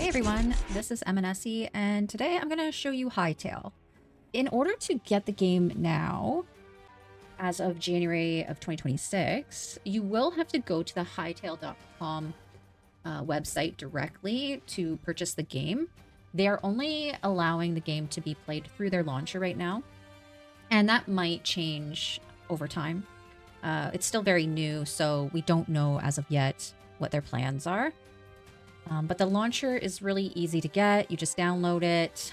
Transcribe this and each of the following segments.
Hey everyone, this is Emmanessy, and today I'm going to show you Hytale. In order to get the game now, as of January of 2026, you will have to go to the hytale.com website directly to purchase the game. They are only allowing the game to be played through their launcher right now, and that might change over time. It's still very new, so we don't know as of yet what their plans are. But the launcher is really easy to get. You just download it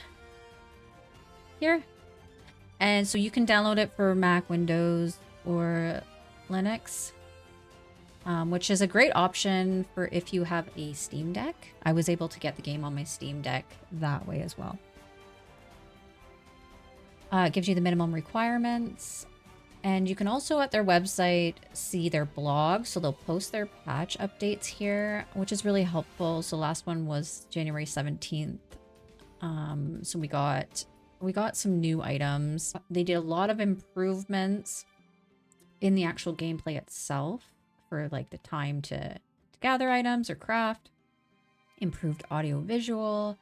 here. And so you can download it for Mac, Windows, or Linux, which is a great option for if you have a Steam Deck. I was able to get the game on my Steam Deck that way as well. It gives you the minimum requirements. And you can also at their website see their blog. So they'll post their patch updates here, which is really helpful. So last one was January 17th. So we got some new items. They did a lot of improvements in the actual gameplay itself for like the time to gather items or craft, improved audio visual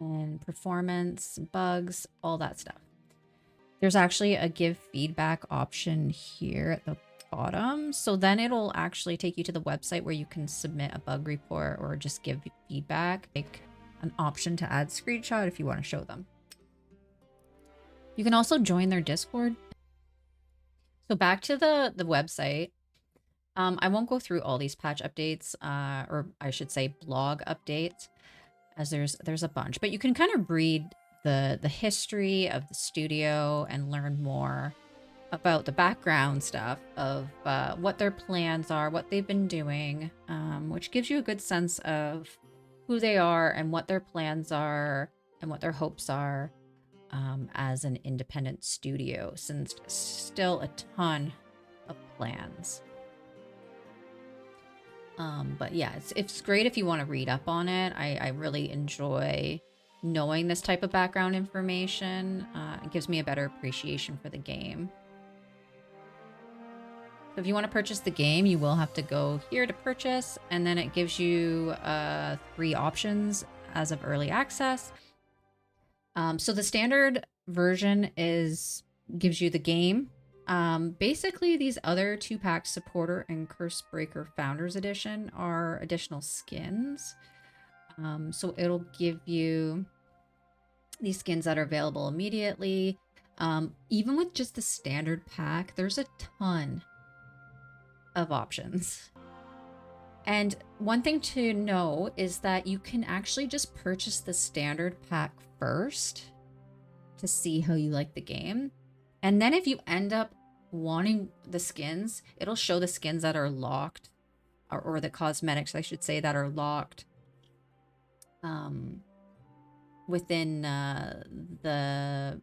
and performance, bugs, all that stuff. There's actually a give feedback option here at the bottom. So then it'll actually take you to the website where you can submit a bug report or just give feedback, like an option to add screenshot if you want to show them. You can also join their Discord. So back to the website. I won't go through all these patch updates, or I should say blog updates, as there's a bunch, but you can kind of read the history of the studio and learn more about the background stuff of what their plans are, what they've been doing, which gives you a good sense of who they are and what their plans are and what their hopes are as an independent studio, since still a ton of plans. But yeah, it's great if you want to read up on it. I really enjoy knowing this type of background information. It gives me a better appreciation for the game. So if you want to purchase the game, you will have to go here to purchase, and then it gives you 3 options as of early access. So the standard version gives you the game. Basically, these other 2-pack Supporter and Cursebreaker Founders Edition are additional skins. So it'll give you these skins that are available immediately. Even with just the standard pack, there's a ton of options. And one thing to know is that you can actually just purchase the standard pack first to see how you like the game. And then if you end up wanting the skins, it'll show the skins that are locked, or the cosmetics, I should say, that are locked within the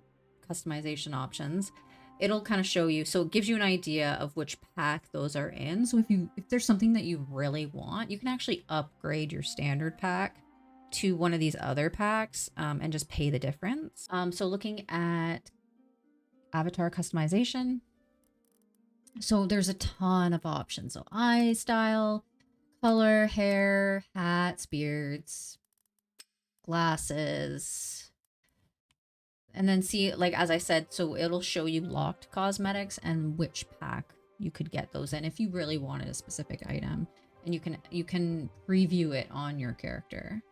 customization options. It'll kind of show you, so it gives you an idea of which pack those are in. So if there's something that you really want, you can actually upgrade your standard pack to one of these other packs and just pay the difference. So looking at avatar customization, so there's a ton of options. So eye style, color, hair, hats, beards, glasses, and then see, like, as I said, so it'll show you locked cosmetics and which pack you could get those in if you really wanted a specific item, and you can preview it on your character.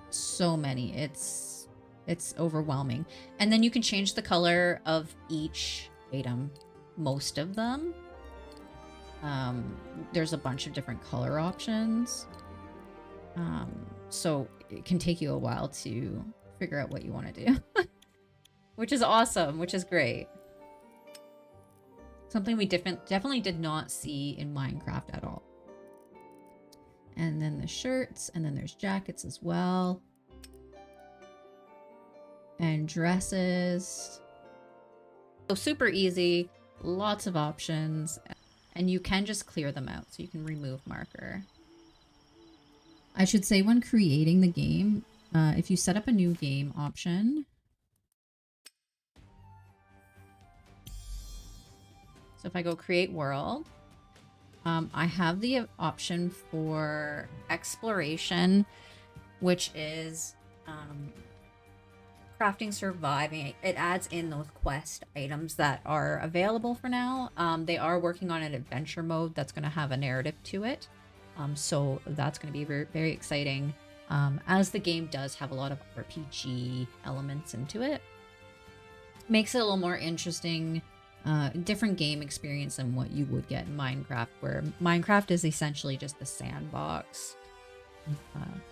So many, it's overwhelming. And then you can change the color of each item, most of them. There's a bunch of different color options. So it can take you a while to figure out what you want to do, which is awesome, which is great. Something we definitely did not see in Minecraft at all. And then the shirts, and then there's jackets as well. And dresses. So super easy, lots of options, and you can just clear them out. So you can remove marker. I should say, when creating the game, if you set up a new game option, so if I go create world, I have the option for exploration which is crafting, surviving. It adds in those quest items that are available for now. They are working on an adventure mode that's going to have a narrative to it. So that's going to be very, very exciting, as the game does have a lot of RPG elements into it. Makes it a little more interesting, different game experience than what you would get in Minecraft, where Minecraft is essentially just a sandbox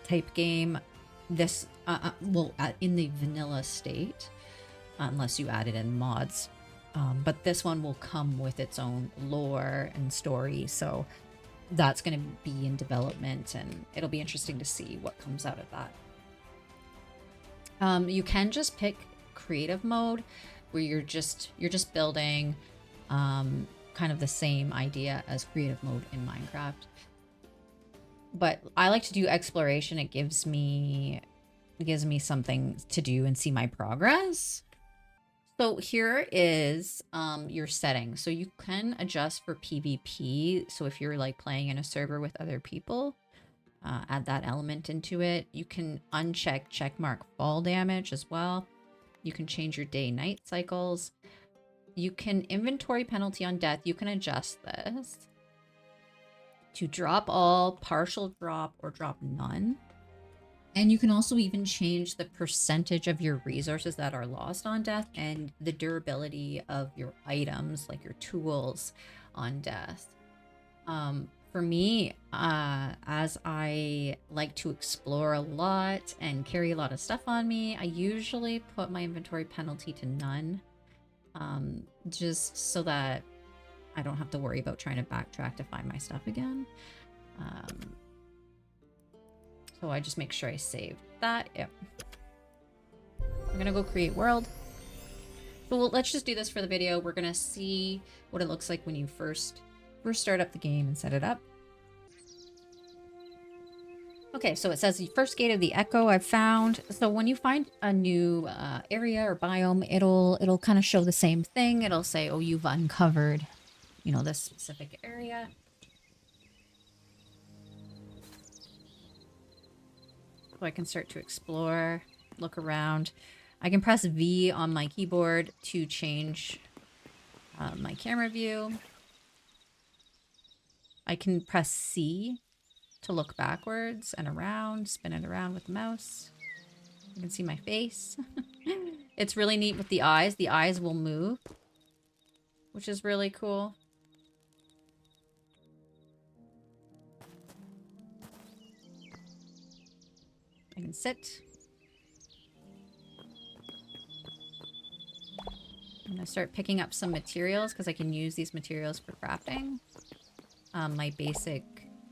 type game. This, in the vanilla state, unless you added in mods. But this one will come with its own lore and story, so that's going to be in development, and it'll be interesting to see what comes out of that. You can just pick creative mode, where you're just building, kind of the same idea as creative mode in Minecraft. But I like to do exploration. It gives me something to do and see my progress. So here is your settings. So you can adjust for PvP. So if you're like playing in a server with other people, add that element into it. You can uncheck checkmark fall damage as well. You can change your day-night cycles. You can inventory penalty on death. You can adjust this to drop all, partial drop, or drop none. And you can also even change the percentage of your resources that are lost on death and the durability of your items, like your tools, on death. For me, as I like to explore a lot and carry a lot of stuff on me, I usually put my inventory penalty to none, just so that I don't have to worry about trying to backtrack to find my stuff again. So I just make sure I save that. Yep. I'm gonna go create world. So let's just do this for the video. We're gonna see what it looks like when you first start up the game and set it up. Okay, so it says the first gate of the Echo I've found. So when you find a new area or biome, it'll kind of show the same thing. It'll say, oh, you've uncovered, you know, this specific area. So I can start to explore, look around. I can press V on my keyboard to change my camera view. I can press C to look backwards and around, spin it around with the mouse. You can see my face. It's really neat with the eyes. The eyes will move, which is really cool. I can sit. I'm gonna start picking up some materials because I can use these materials for crafting. My basic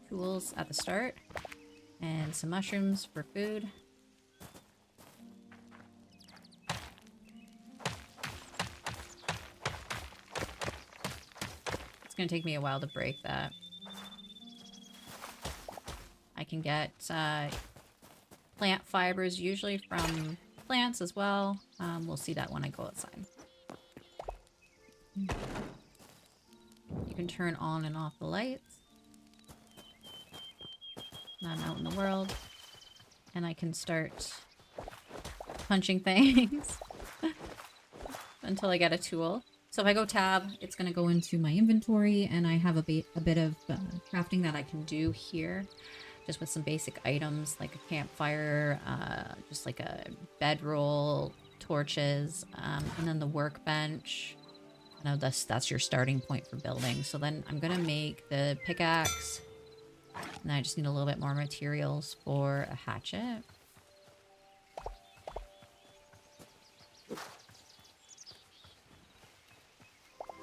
tools at the start, and some mushrooms for food. It's gonna take me a while to break that. I can get plant fibers, usually from plants as well. We'll see that when I go outside. You can turn on and off the lights. I'm out in the world, and I can start punching things until I get a tool. So if I go tab, it's going to go into my inventory, and I have a bit of crafting that I can do here, just with some basic items like a campfire, just like a bedroll, torches, and then the workbench. Now that's your starting point for building. So then I'm going to make the pickaxe. And I just need a little bit more materials for a hatchet.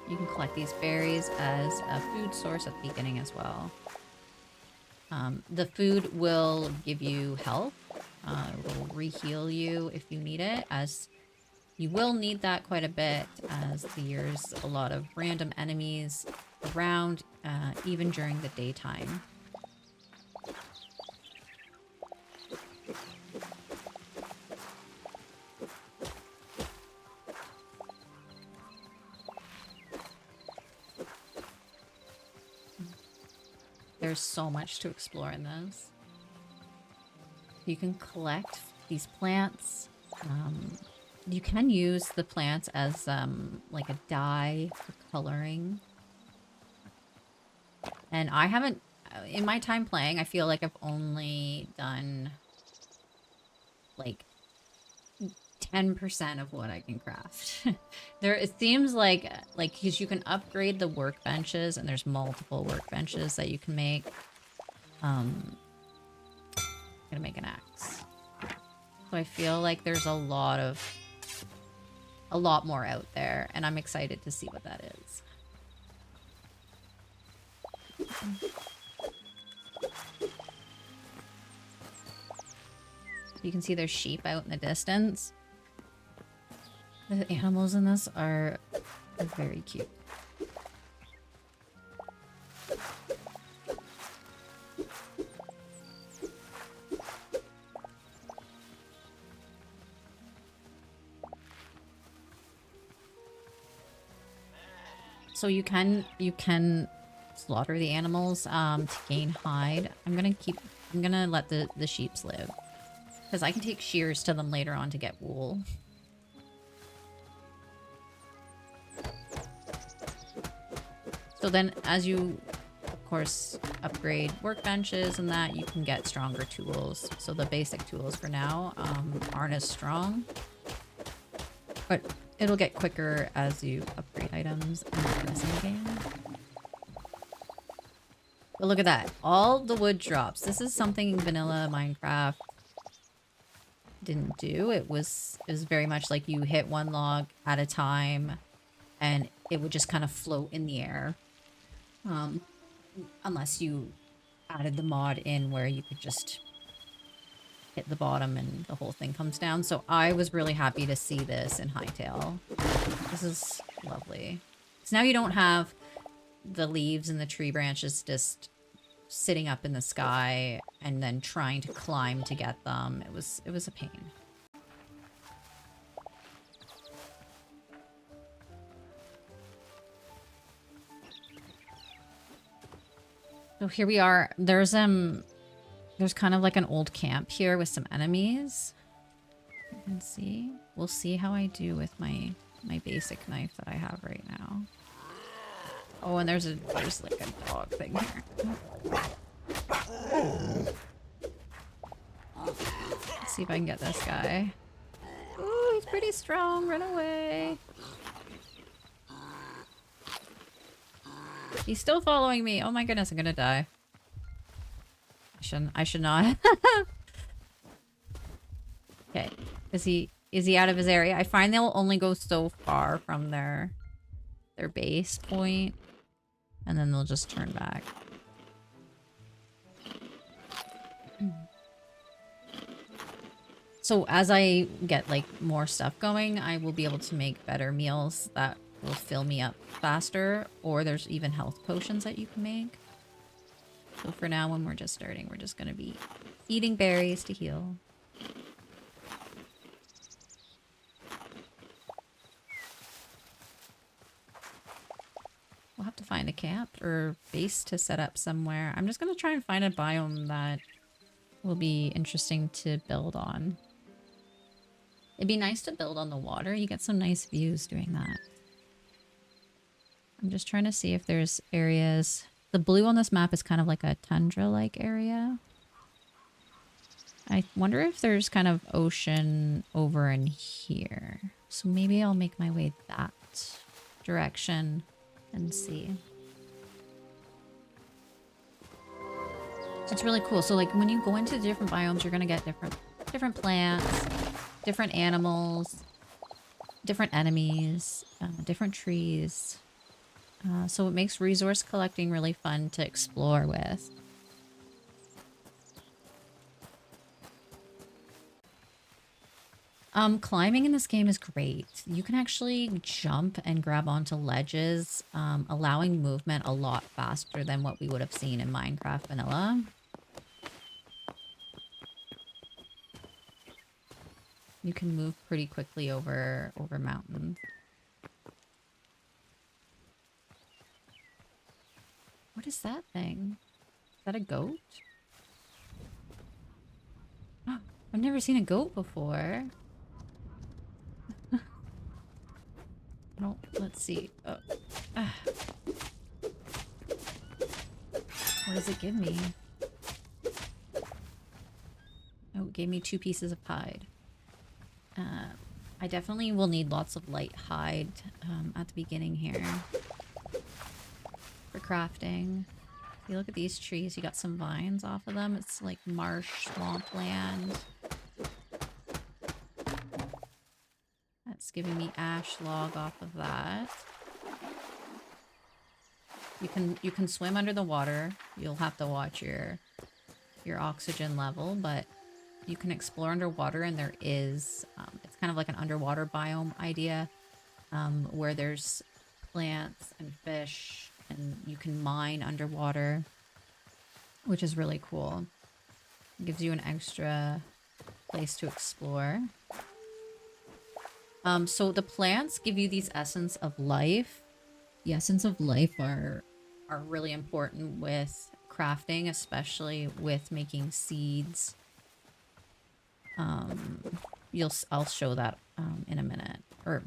You can collect these berries as a food source at the beginning as well. The food will give you health. It will re-heal you if you need it, as you will need that quite a bit, as there's a lot of random enemies around, even during the daytime. There's so much to explore in this. You can collect these plants. You can use the plants as like a dye for coloring. And I haven't, in my time playing, I feel like I've only done like 10% of what I can craft. It seems like because you can upgrade the workbenches, and there's multiple workbenches that you can make. I'm gonna make an axe. So I feel like there's a lot more out there, and I'm excited to see what that is. You can see there's sheep out in the distance. The animals in this are very cute. So you can slaughter the animals to gain hide. I'm gonna let the sheeps live, because I can take shears to them later on to get wool. So then as you, of course, upgrade workbenches and that, you can get stronger tools. So the basic tools for now aren't as strong, but it'll get quicker as you upgrade items in the game. But look at that. All the wood drops. This is something vanilla Minecraft didn't do. It was very much like you hit one log at a time and it would just kind of float in the air. Unless you added the mod in where you could just hit the bottom and the whole thing comes down. So I was really happy to see this in Hytale. This is lovely. So now you don't have the leaves and the tree branches just sitting up in the sky and then trying to climb to get them. It was a pain. So here we are. There's kind of like an old camp here with some enemies. You can see. We'll see how I do with my basic knife that I have right now. Oh, and there's like a dog thing here. Let's see if I can get this guy. Ooh, he's pretty strong. Run away. He's still following me. Oh my goodness, I'm gonna die. I should not. Okay. Is he out of his area? I find they'll only go so far from their base point, and then they'll just turn back. So as I get like more stuff going, I will be able to make better meals that will fill me up faster, or there's even health potions that you can make. So for now, when we're just starting, we're just gonna be eating berries to heal. We'll have to find a camp or base to set up somewhere. I'm just gonna try and find a biome that will be interesting to build on. It'd be nice to build on the water. You get some nice views doing that. I'm just trying to see if there's areas. The blue on this map is kind of like a tundra-like area. I wonder if there's kind of ocean over in here. So maybe I'll make my way that direction and see. So it's really cool. So like when you go into different biomes, you're gonna get different plants, different animals, different enemies, different trees. So it makes resource collecting really fun to explore with. Climbing in this game is great. You can actually jump and grab onto ledges, allowing movement a lot faster than what we would have seen in Minecraft Vanilla. You can move pretty quickly over mountains. What is that thing? Is that a goat? I've never seen a goat before. I don't... Let's see. What does it give me? Oh, it gave me 2 pieces of hide. I definitely will need lots of light hide at the beginning here for crafting. If you look at these trees, you got some vines off of them. It's like marsh, swampland. That's giving me ash log off of that. You can swim under the water. You'll have to watch your oxygen level, but you can explore underwater, and there is it's kind of like an underwater biome idea, where there's plants and fish, and you can mine underwater, which is really cool. It gives you an extra place to explore. So the plants give you these essence of life. The essence of life are really important with crafting, especially with making seeds. I'll show that in a minute, or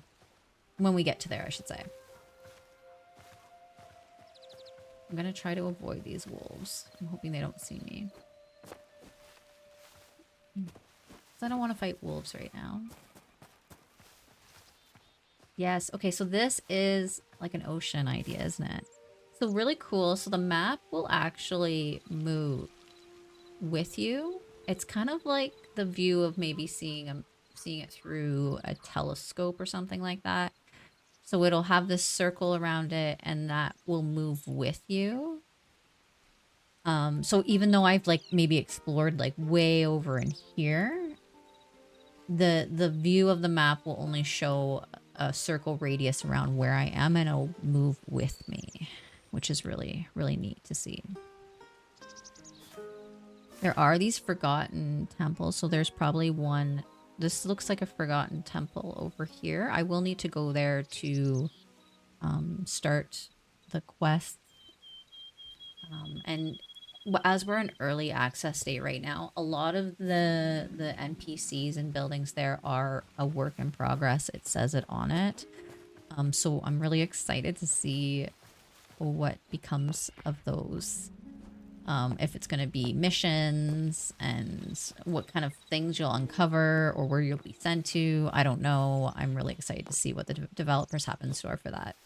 when we get to there, I should say. I'm gonna try to avoid these wolves. I'm hoping they don't see me. I don't want to fight wolves right now. Yes, okay, so this is like an ocean idea, isn't it? So really cool. So the map will actually move with you. It's kind of like the view of maybe seeing it through a telescope or something like that. So it'll have this circle around it, and that will move with you. So even though I've like maybe explored like way over in here, the view of the map will only show a circle radius around where I am, and it'll move with me, which is really, really neat to see. There are these forgotten temples, so there's probably one. This looks like a forgotten temple over here. I will need to go there to start the quest. And as we're in early access state right now, a lot of the NPCs and buildings there are a work in progress. It says it on it. So I'm really excited to see what becomes of those. If it's going to be missions and what kind of things you'll uncover or where you'll be sent to. I don't know. I'm really excited to see what the developers have in store for that.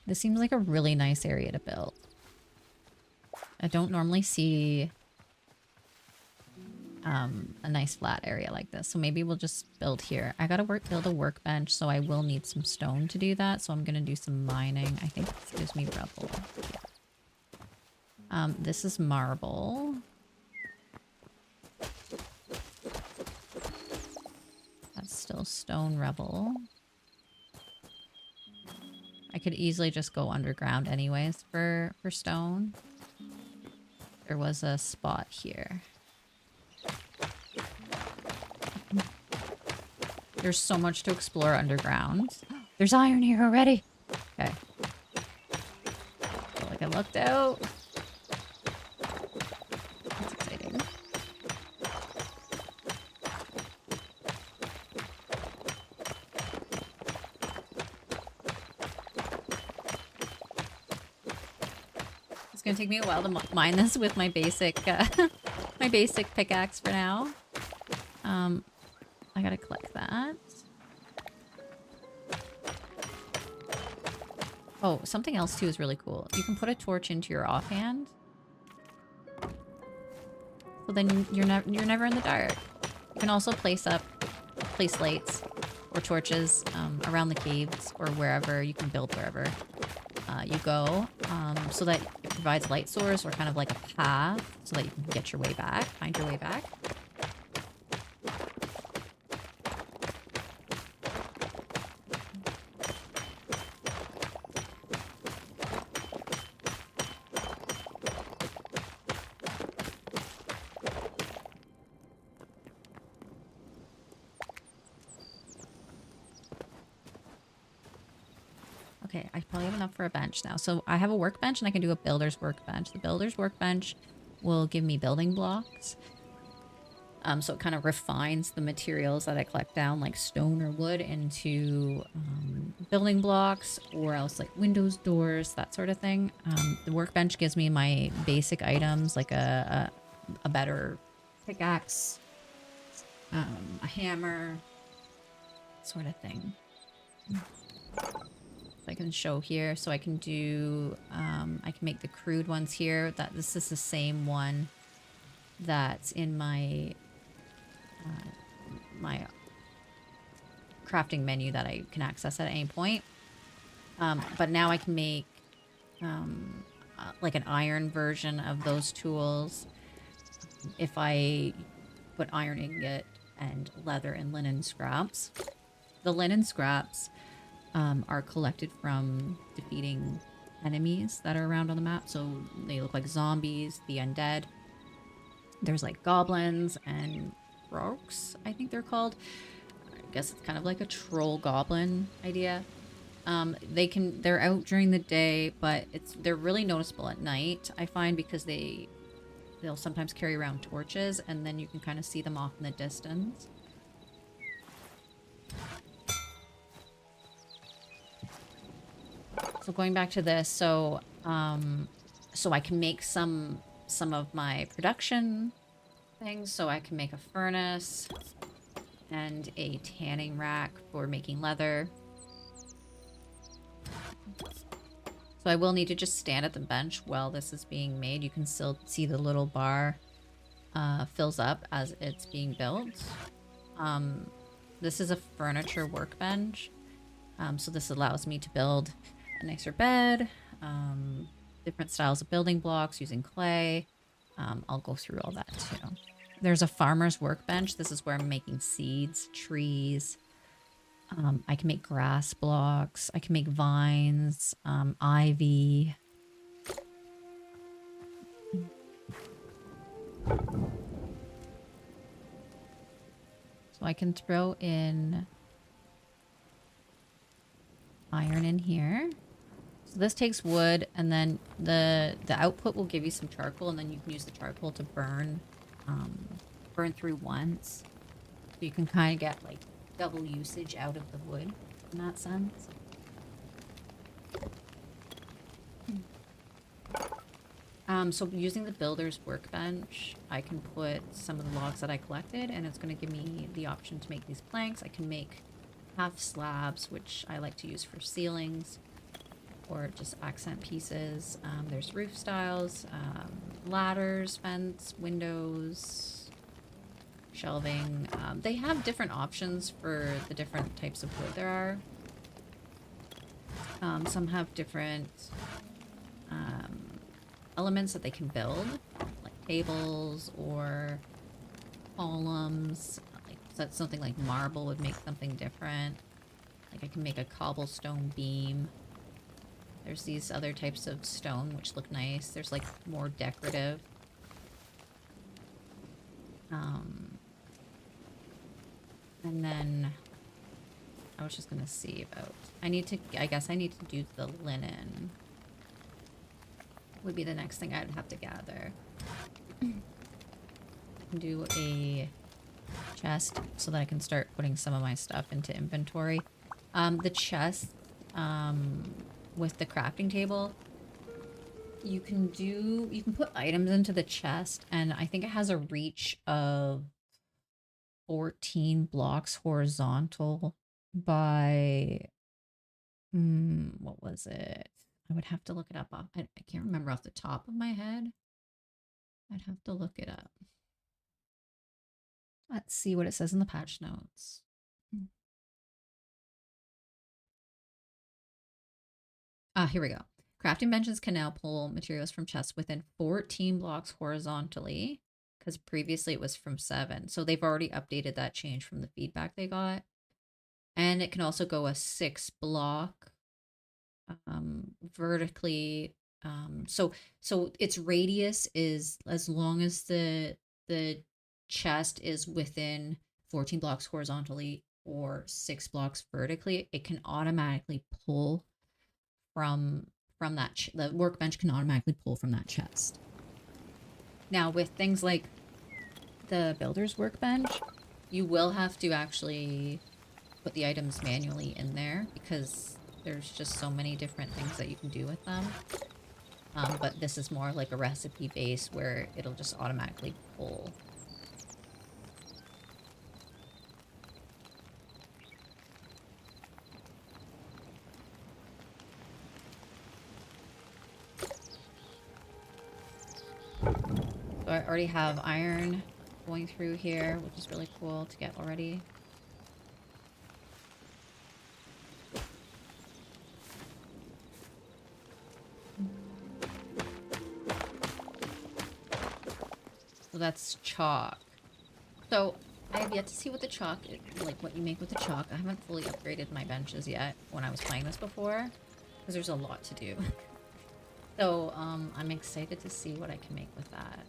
This seems like a really nice area to build. I don't normally see a nice flat area like this, so maybe we'll just build here. I gotta build a workbench, so I will need some stone to do that, so I'm gonna do some mining. I think this gives me rubble. Yeah. This is marble. That's still stone rubble. I could easily just go underground anyways for stone. There was a spot here. There's so much to explore underground. There's iron here already. Okay. Feel like I lucked out. That's exciting. It's gonna take me a while to mine this with my basic, my basic pickaxe for now. I gotta collect that. Oh, something else too is really cool. You can put a torch into your offhand. So then you're never in the dark. You can also place lights or torches around the caves or wherever. You can build wherever you go, so that it provides light source or kind of like a path so that you can get your way back, find your way back. Okay, I probably have enough for a bench now. So I have a workbench and I can do a builder's workbench. The builder's workbench will give me building blocks. So it kind of refines the materials that I collect down, like stone or wood, into building blocks, or else like windows, doors, that sort of thing. The workbench gives me my basic items, like a better pickaxe, a hammer, sort of thing. I can show here, so I can do, I can make the crude ones here. That this is the same one that's in my my crafting menu that I can access at any point. But now I can make like an iron version of those tools. If I put iron ingot and leather and linen scraps, the linen scraps are collected from defeating enemies that are around on the map. So they look like zombies, the undead. There's like goblins and rogues, I think they're called. I guess it's kind of like a troll goblin idea. They're out during the day, but they're really noticeable at night, I find, because they'll sometimes carry around torches, and then you can kind of see them off in the distance. So going back to this, so I can make some of my production things. So I can make a furnace and a tanning rack for making leather. So I will need to just stand at the bench while this is being made. You can still see the little bar fills up as it's being built. This is a furniture workbench. So this allows me to build a nicer bed, different styles of building blocks using clay. I'll go through all that too. There's a farmer's workbench. This is where I'm making seeds, trees. I can make grass blocks. I can make vines, ivy. So I can throw in iron in here. So this takes wood, and then the output will give you some charcoal, and then you can use the charcoal to burn through once. So you can kind of get like double usage out of the wood in that sense. So using the builder's workbench, I can put some of the logs that I collected, and it's going to give me the option to make these planks. I can make half slabs, which I like to use for ceilings, or just accent pieces. There's roof styles, ladders, fence, windows, shelving. They have different options for the different types of wood there are. Some have different elements that they can build, like tables or columns. Like, so that's something like marble would make something different. Like I can make a cobblestone beam. There's these other types of stone which look nice. There's like more decorative. And then I was just gonna see about, I guess I need to do the linen. Would be the next thing I'd have to gather. Do a chest so that I can start putting some of my stuff into inventory. The chest, with the crafting table, you can put items into the chest, and I think it has a reach of 14 blocks horizontal by, what was it? I would have to look it up. I can't remember off the top of my head. I'd have to look it up. Let's see what it says in the patch notes. Here we go. Crafting benches can now pull materials from chests within 14 blocks horizontally, because previously it was from 7. So they've already updated that change from the feedback they got. And it can also go a 6 block vertically. So its radius is, as long as the chest is within 14 blocks horizontally or 6 blocks vertically, it can automatically pull from that. The workbench can automatically pull from that chest. Now, with things like the builder's workbench, you will have to actually put the items manually in there because there's just so many different things that you can do with them. But this is more like a recipe base where it'll just automatically pull. So I already have iron going through here, which is really cool to get already. So that's chalk. So I have yet to see what the chalk, like what you make with the chalk. I haven't fully upgraded my benches yet when I was playing this before, because there's a lot to do. So I'm excited to see what I can make with that.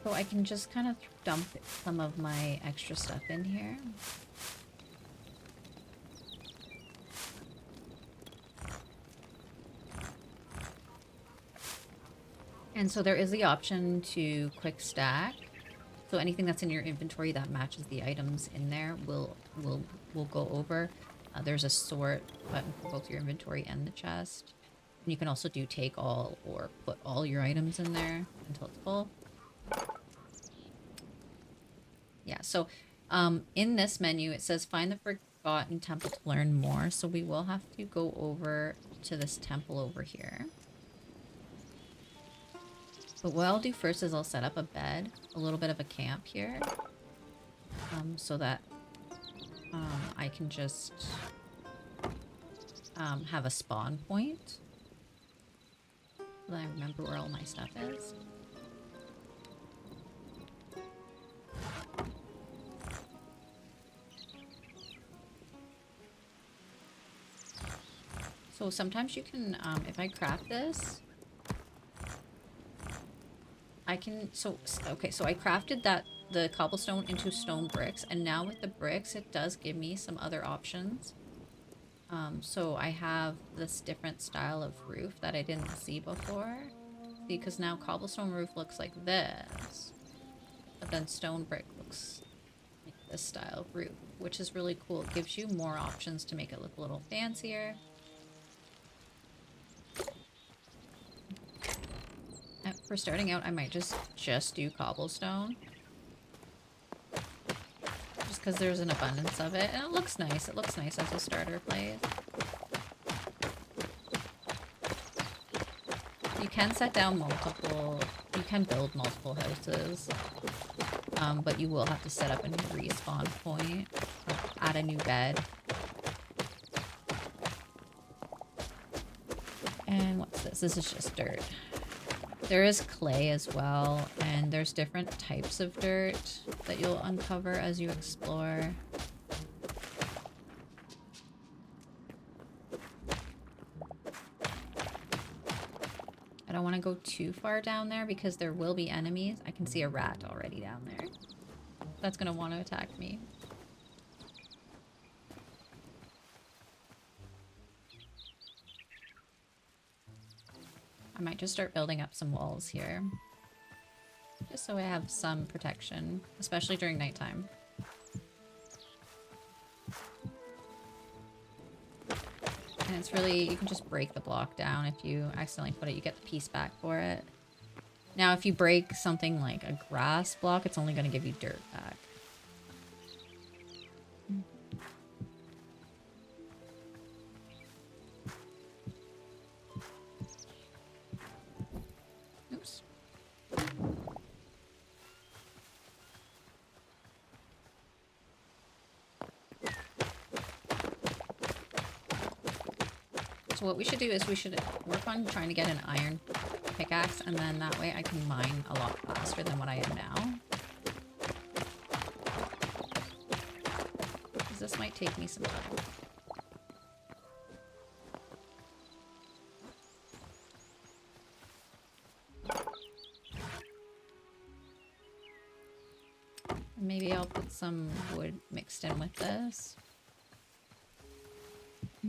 So I can just kind of dump some of my extra stuff in here. And so there is the option to quick stack. So anything that's in your inventory that matches the items in there will go over. There's a sort button for both your inventory and the chest. And you can also do take all or put all your items in there until it's full. Yeah, so in this menu, it says find the forgotten temple to learn more. So we will have to go over to this temple over here. But what I'll do first is I'll set up a bed, a little bit of a camp here, so that I can just have a spawn point. So that I remember where all my stuff is. So sometimes you can, if I craft this, I can, okay, so I crafted the cobblestone into stone bricks, and now with the bricks, it does give me some other options. So I have this different style of roof that I didn't see before. Because now cobblestone roof looks like this, but then stone brick looks like this style of roof, which is really cool. It gives you more options to make it look a little fancier. For starting out, I might just do cobblestone. Just because there's an abundance of it, and it looks nice. It looks nice as a starter place. You can set down you can build multiple houses, but you will have to set up a new respawn point, or add a new bed. And what's this? This is just dirt. There is clay as well, and there's different types of dirt that you'll uncover as you explore. I don't want to go too far down there because there will be enemies. I can see a rat already down there. That's going to want to attack me. I might just start building up some walls here. Just so I have some protection, especially during nighttime. And it's really, you can just break the block down if you accidentally put it. You get the piece back for it. Now, if you break something like a grass block, it's only going to give you dirt back. Oops. So what we should do is we should work on trying to get an iron pickaxe, and then that way I can mine a lot faster than what I am now. Because this might take me some time. Maybe I'll put some wood mixed in with this. So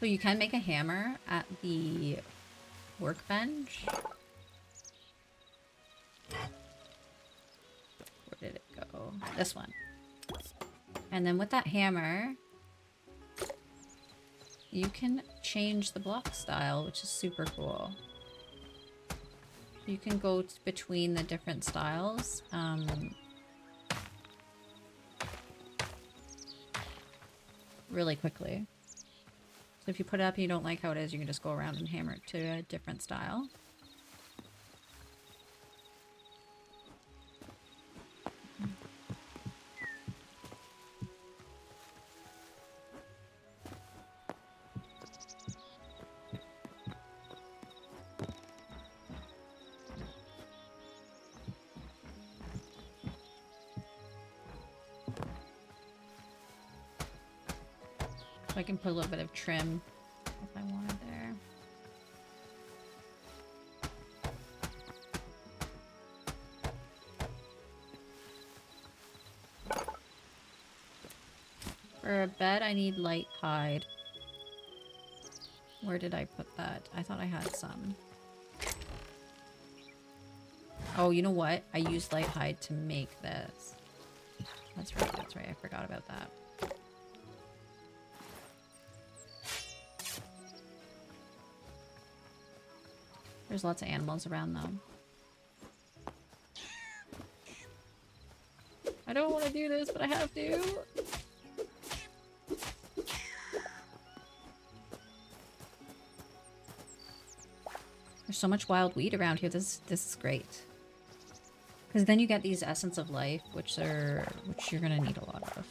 you can make a hammer at the workbench. Where did it go? This one. And then with that hammer, you can change the block style, which is super cool. You can go between the different styles. Really quickly. So if you put it up and you don't like how it is, you can just go around and hammer it to a different style. I can put a little bit of trim if I wanted there. For a bed, I need light hide. Where did I put that? I thought I had some. Oh, you know what? I used light hide to make this. That's right, that's right. I forgot about that. There's lots of animals around, though. I don't want to do this, but I have to. There's so much wild weed around here. This is great. Because then you get these essence of life, which you're gonna need a lot of.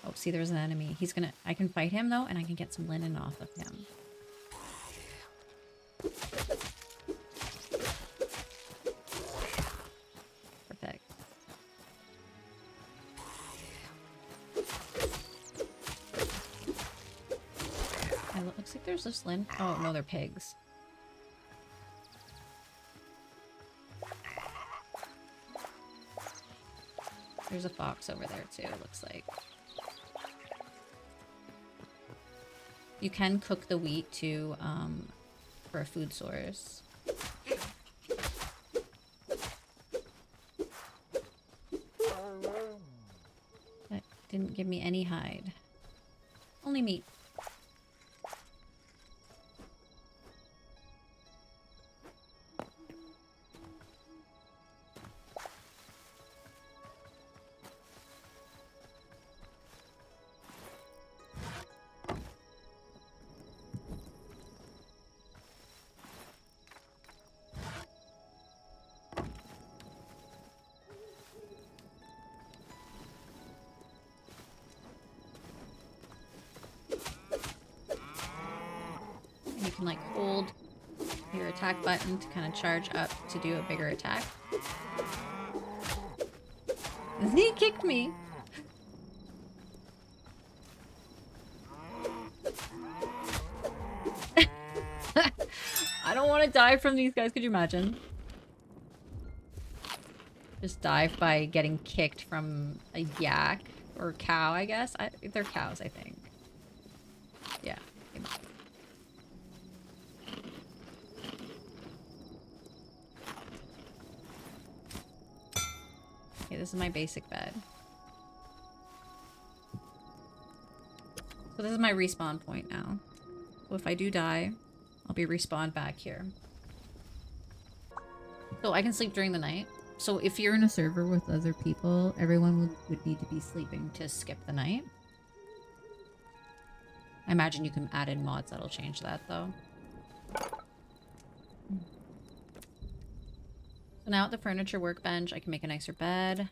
Oh, see, there's an enemy. I can fight him though, and I can get some linen off of him. Perfect. And it looks like there's this linen. Oh, no, they're pigs. There's a fox over there too, it looks like. You can cook the wheat too, for a food source. That didn't give me any hide. Only meat. You can like hold your attack button to kind of charge up to do a bigger attack. He kicked me. I don't want to die from these guys. Could you imagine? Just die by getting kicked from a yak or cow, I guess. They're cows, I think. Yeah. Okay, this is my basic bed. So this is my respawn point now. So if I do die, I'll be respawned back here. So I can sleep during the night. So if you're in a server with other people, everyone would need to be sleeping to skip the night. I imagine you can add in mods that'll change that though. So now at the furniture workbench, I can make a nicer bed.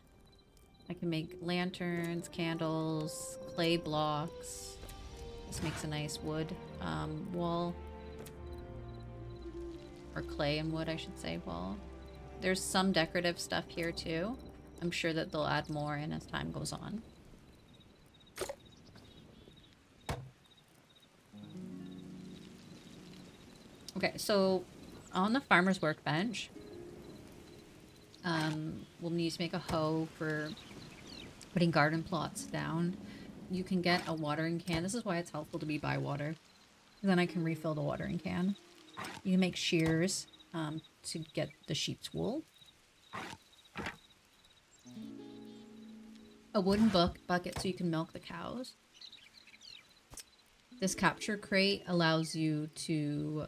I can make lanterns, candles, clay blocks. This makes a nice wood wall. or clay and wood, I should say. Well, there's some decorative stuff here too. I'm sure that they'll add more in as time goes on. Okay, so on the farmer's workbench, we'll need to make a hoe for putting garden plots down. You can get a watering can. This is why it's helpful to be by water. Then I can refill the watering can. You can make shears to get the sheep's wool. A wooden bucket so you can milk the cows. This capture crate allows you to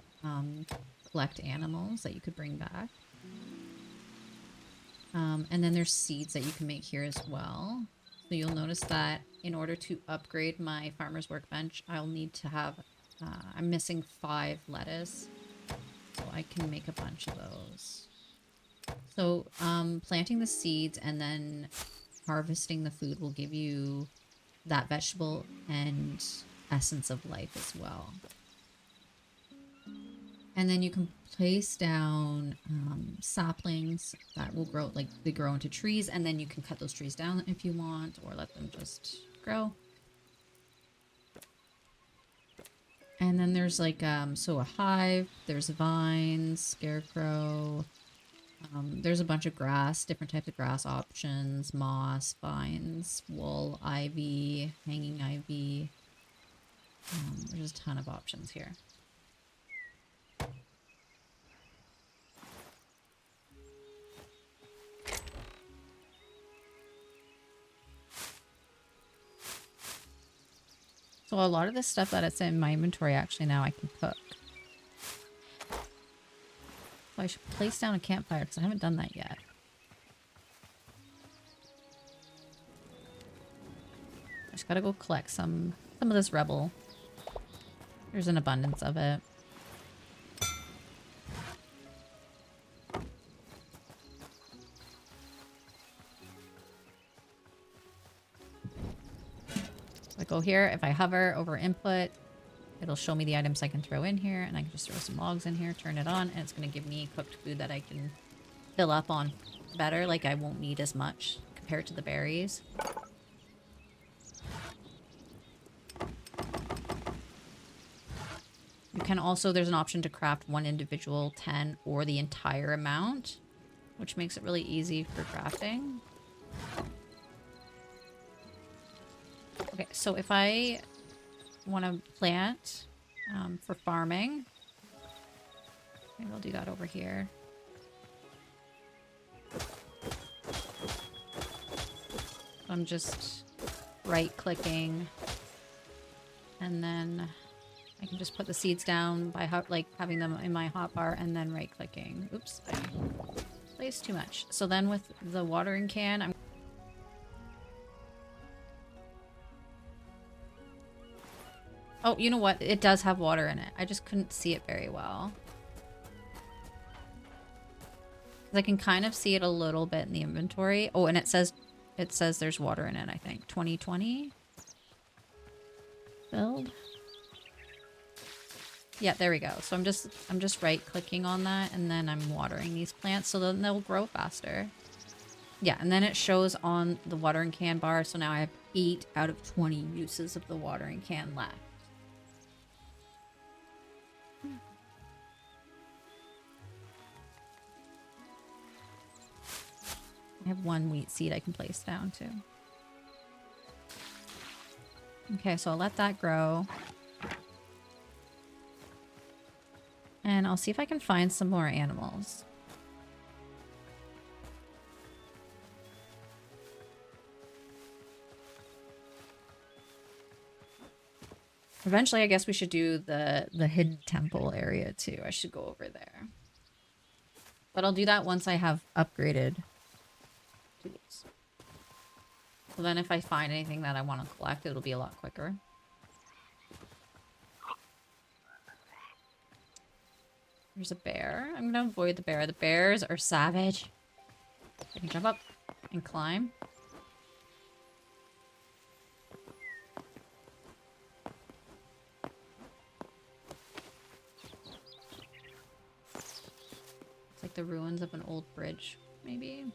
collect animals that you could bring back. And then there's seeds that you can make here as well. So you'll notice that in order to upgrade my farmer's workbench, I'll need to have, I'm missing 5 lettuce. So I can make a bunch of those. So planting the seeds and then harvesting the food will give you that vegetable and essence of life as well. And then you can place down saplings that will grow, like they grow into trees, and then you can cut those trees down if you want, or let them just grow. And then there's like, so a hive, there's vines, scarecrow, there's a bunch of grass, different types of grass options, moss, vines, wool, ivy, hanging ivy. There's a ton of options here. So a lot of the stuff that it's in my inventory actually now I can cook. So I should place down a campfire because I haven't done that yet. I just gotta go collect some of this rebel. There's an abundance of it. I go here, if I hover over input, it'll show me the items I can throw in here, and I can just throw some logs in here, turn it on, and it's going to give me cooked food that I can fill up on better. Like, I won't need as much compared to the berries. You can also, there's an option to craft one individual 10 or the entire amount, which makes it really easy for crafting. Okay, so if I want to plant for farming, maybe I'll do that over here. I'm just right-clicking, and then I can just put the seeds down by having them in my hotbar, and then right-clicking. Oops, I placed too much. So then with the watering can, oh, you know what? It does have water in it. I just couldn't see it very well. I can kind of see it a little bit in the inventory. Oh, and it says there's water in it, I think. 2020 build. Yeah, there we go. So I'm just right-clicking on that, and then I'm watering these plants so then they'll grow faster. Yeah, and then it shows on the watering can bar. So now I have 8 out of 20 uses of the watering can left. I have 1 wheat seed I can place down too. Okay, so I'll let that grow. And I'll see if I can find some more animals. Eventually, I guess we should do the hidden temple area too. I should go over there. But I'll do that once I have upgraded tools. So then if I find anything that I want to collect, it'll be a lot quicker. There's a bear. I'm going to avoid the bear. The bears are savage. I can jump up and climb. like the ruins of an old bridge, maybe.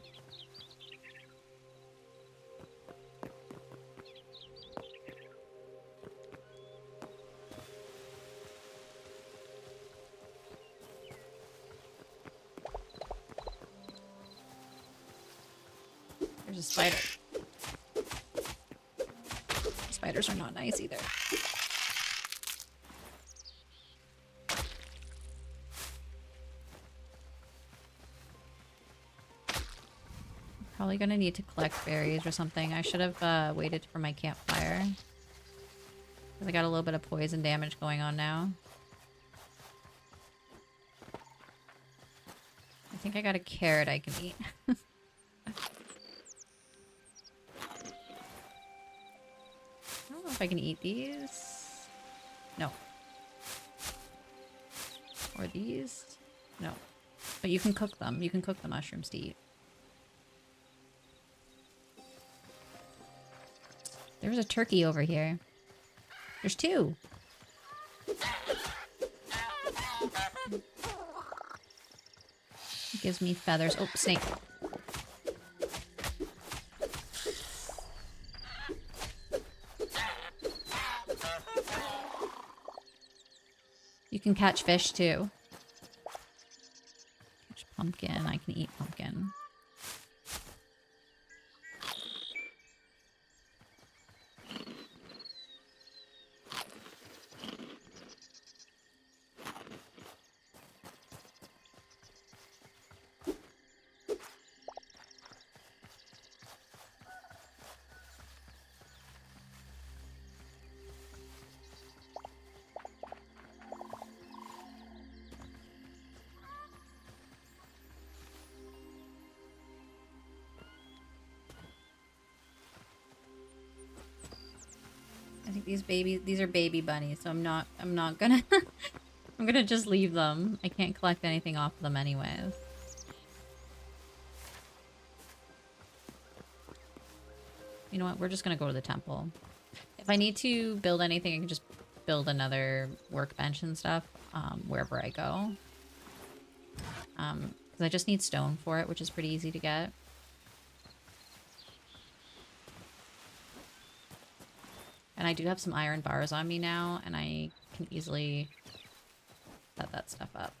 There's a spider. Spiders are not nice either. Probably gonna need to collect berries or something. I should have waited for my campfire. I got a little bit of poison damage going on now. I think I got a carrot I can eat. I don't know if I can eat these. No. Or these. No. But you can cook them. You can cook the mushrooms to eat. There's a turkey over here. There's two. It gives me feathers. Oh, snake. You can catch fish too. Catch pumpkin. I can eat pumpkin. I think these are baby bunnies, so I'm not gonna I'm gonna just leave them. I can't collect anything off of them anyways. You know what? We're just gonna go to the temple. If I need to build anything, I can just build another workbench and stuff wherever I go. Because I just need stone for it, which is pretty easy to get. And I do have some iron bars on me now, and I can easily set that stuff up.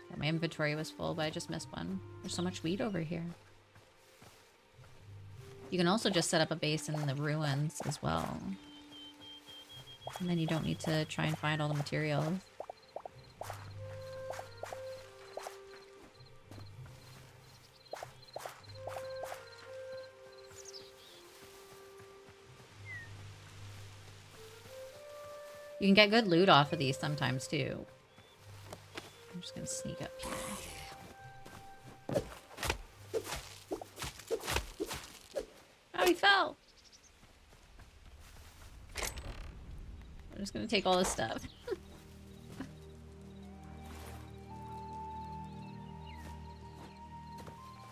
Yeah, my inventory was full, but I just missed one. There's so much wheat over here. You can also just set up a base in the ruins as well. And then you don't need to try and find all the materials. You can get good loot off of these sometimes, too. I'm just gonna sneak up here. Oh, he fell! I'm just gonna take all this stuff.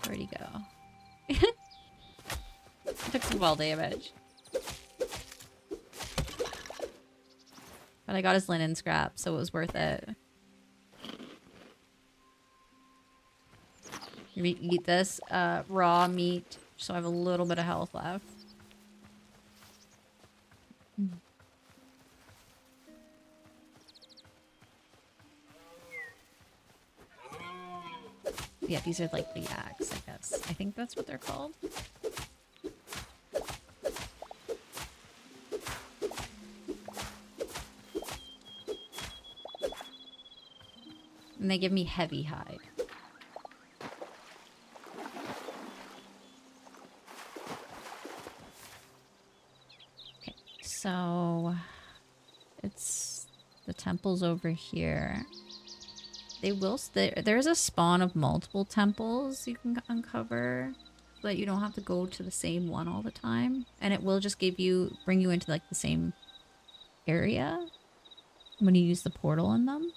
Where'd he go? Took some fall damage. But I got his linen scrap, so it was worth it. You eat this raw meat, so I have a little bit of health left. Yeah, these are like the yaks, I guess. I think that's what they're called. And they give me heavy hide. Okay, so it's the temple's over here. They will there's a spawn of multiple temples you can uncover, so that you don't have to go to the same one all the time. And it will just bring you into like the same area when you use the portal in them.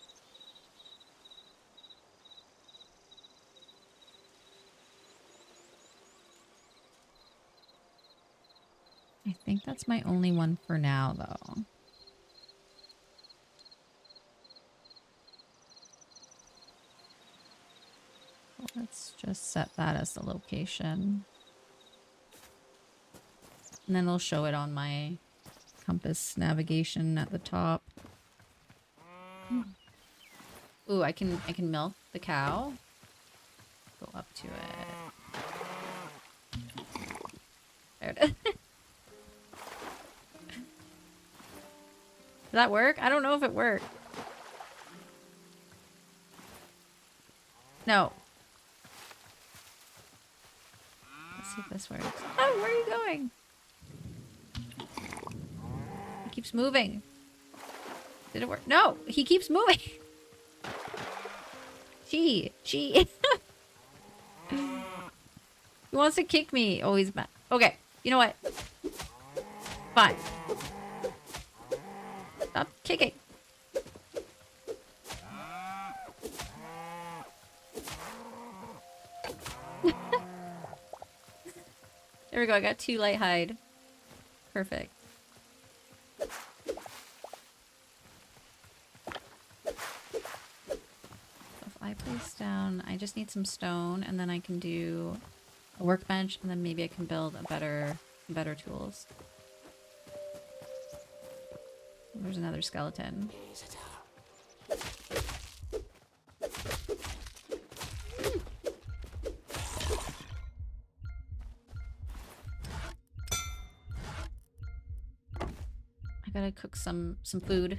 I think that's my only one for now, though. Let's just set that as the location. And then it'll show it on my compass navigation at the top. Ooh, I can milk the cow. Go up to it. There it is. Did that work? I don't know if it worked. No. Let's see if this works. Oh, where are you going? He keeps moving. Did it work? No, he keeps moving. She. He wants to kick me. Oh, he's mad. Okay, you know what? Fine. Stop kicking. There we go. I got 2 light hide. Perfect. So if I place down, I just need some stone, and then I can do a workbench, and then maybe I can build a better tools. There's another skeleton. I gotta cook some food.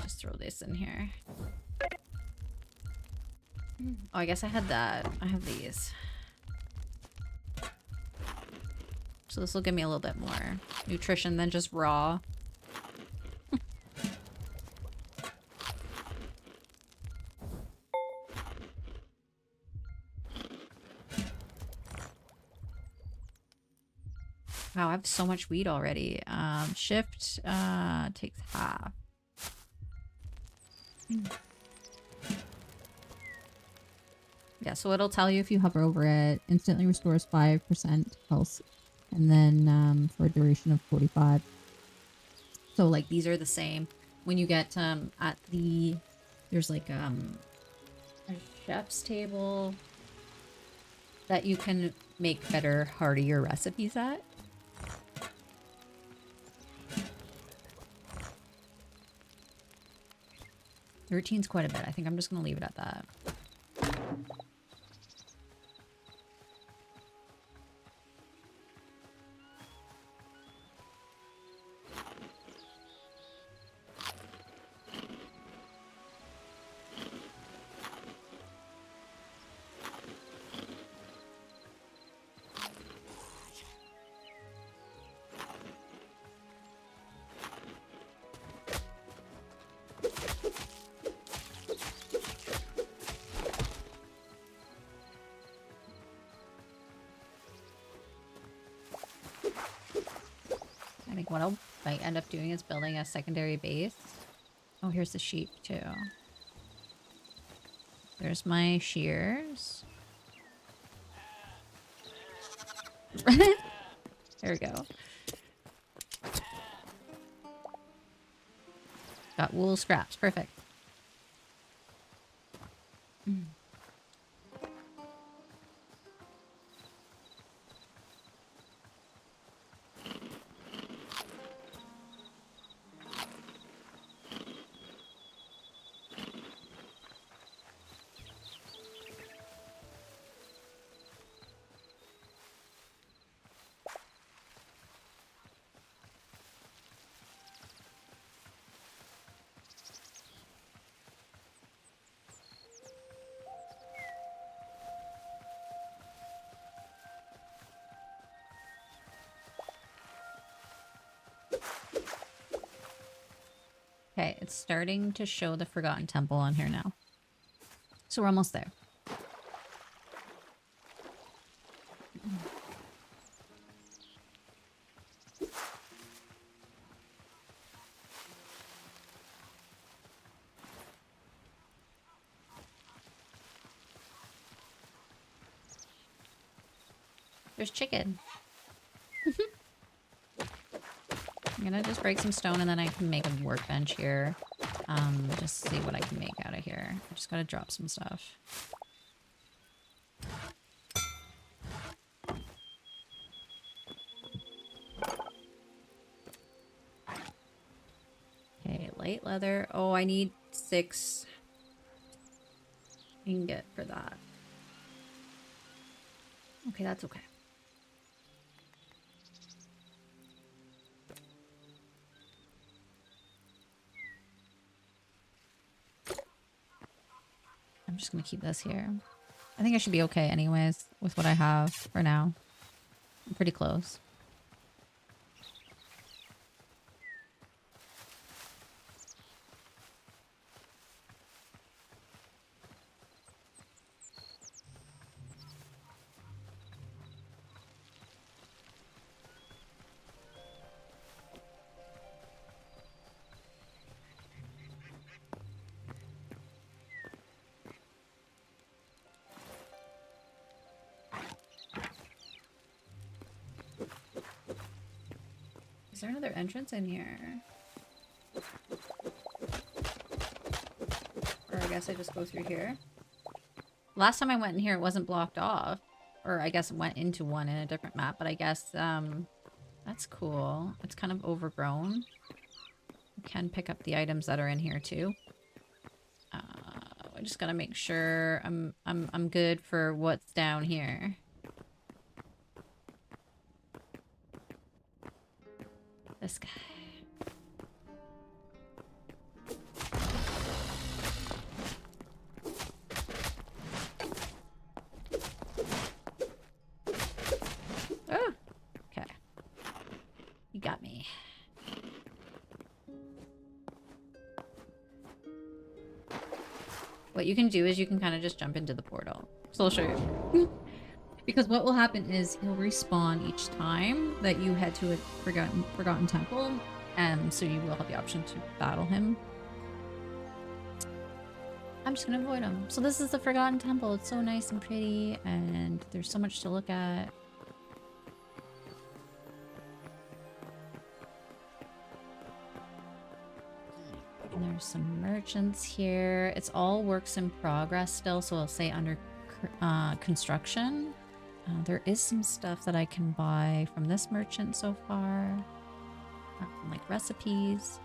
Just throw this in here. Oh, I guess I had that. I have these. So this will give me a little bit more nutrition than just raw. Wow, I have so much wheat already. Shift takes half. Yeah, so it'll tell you if you hover over it. Instantly restores 5% health. And then for a duration of 45. So like these are the same. When you get at the... There's like a chef's table that you can make better, heartier recipes at. The routine's quite a bit. I think I'm just going to leave it at that. I think what I'll might end up doing is building a secondary base. Oh, here's the sheep too. There's my shears. There we go. Got wool scraps. Perfect. Okay, it's starting to show the Forgotten Temple on here now. So we're almost there. There's chicken. I'm gonna just break some stone and then I can make a workbench here. Just see what I can make out of here. I just gotta drop some stuff. Okay, light leather. Oh, I need 6 ingot for that. Okay, that's okay. I'm just gonna keep this here. I think I should be okay anyways with what I have for now. I'm pretty close. Is there another entrance in here? Or I guess I just go through here. Last time I went in here, it wasn't blocked off. Or I guess it went into one in a different map, but I guess, that's cool. It's kind of overgrown. You can pick up the items that are in here too. I just gotta make sure I'm good for what's down here. This guy. Oh, okay. You got me. What you can do is you can kind of just jump into the portal. So I'll show you. Because what will happen is he'll respawn each time that you head to a forgotten temple. So you will have the option to battle him. I'm just gonna avoid him. So this is the Forgotten Temple. It's so nice and pretty, and there's so much to look at. And there's some merchants here. It's all works in progress still, so I'll say under construction. There is some stuff that I can buy from this merchant so far, like recipes.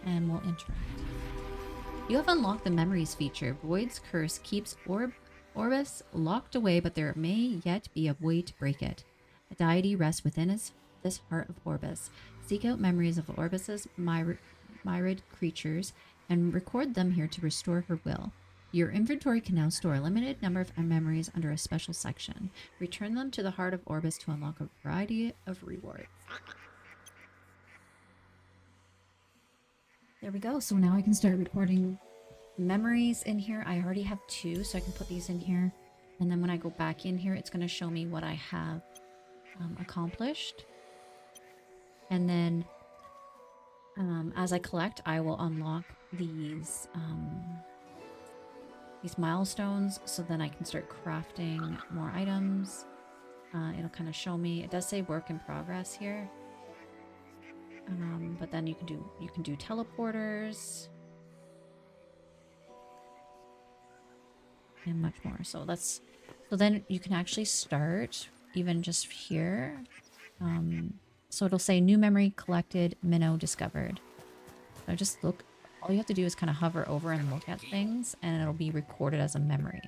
And we'll interact. You have unlocked the memories feature. Void's curse keeps Orbis locked away, but there may yet be a way to break it. A deity rests within this heart of Orbis. Seek out memories of Orbis's myrid creatures and record them here to restore her will. Your inventory can now store a limited number of memories under a special section. Return them to the heart of Orbis to unlock a variety of rewards. There we go. So now I can start recording memories in here. I already have 2, so I can put these in here. And then when I go back in here, it's going to show me what I have accomplished. And then as I collect, I will unlock these milestones, so then I can start crafting more items. It'll kind of show me. It does say work in progress here. But then you can do teleporters and much more. So then you can actually start even just here. So it'll say new memory collected, minnow discovered. So just look, all you have to do is kind of hover over and look at things, and it'll be recorded as a memory.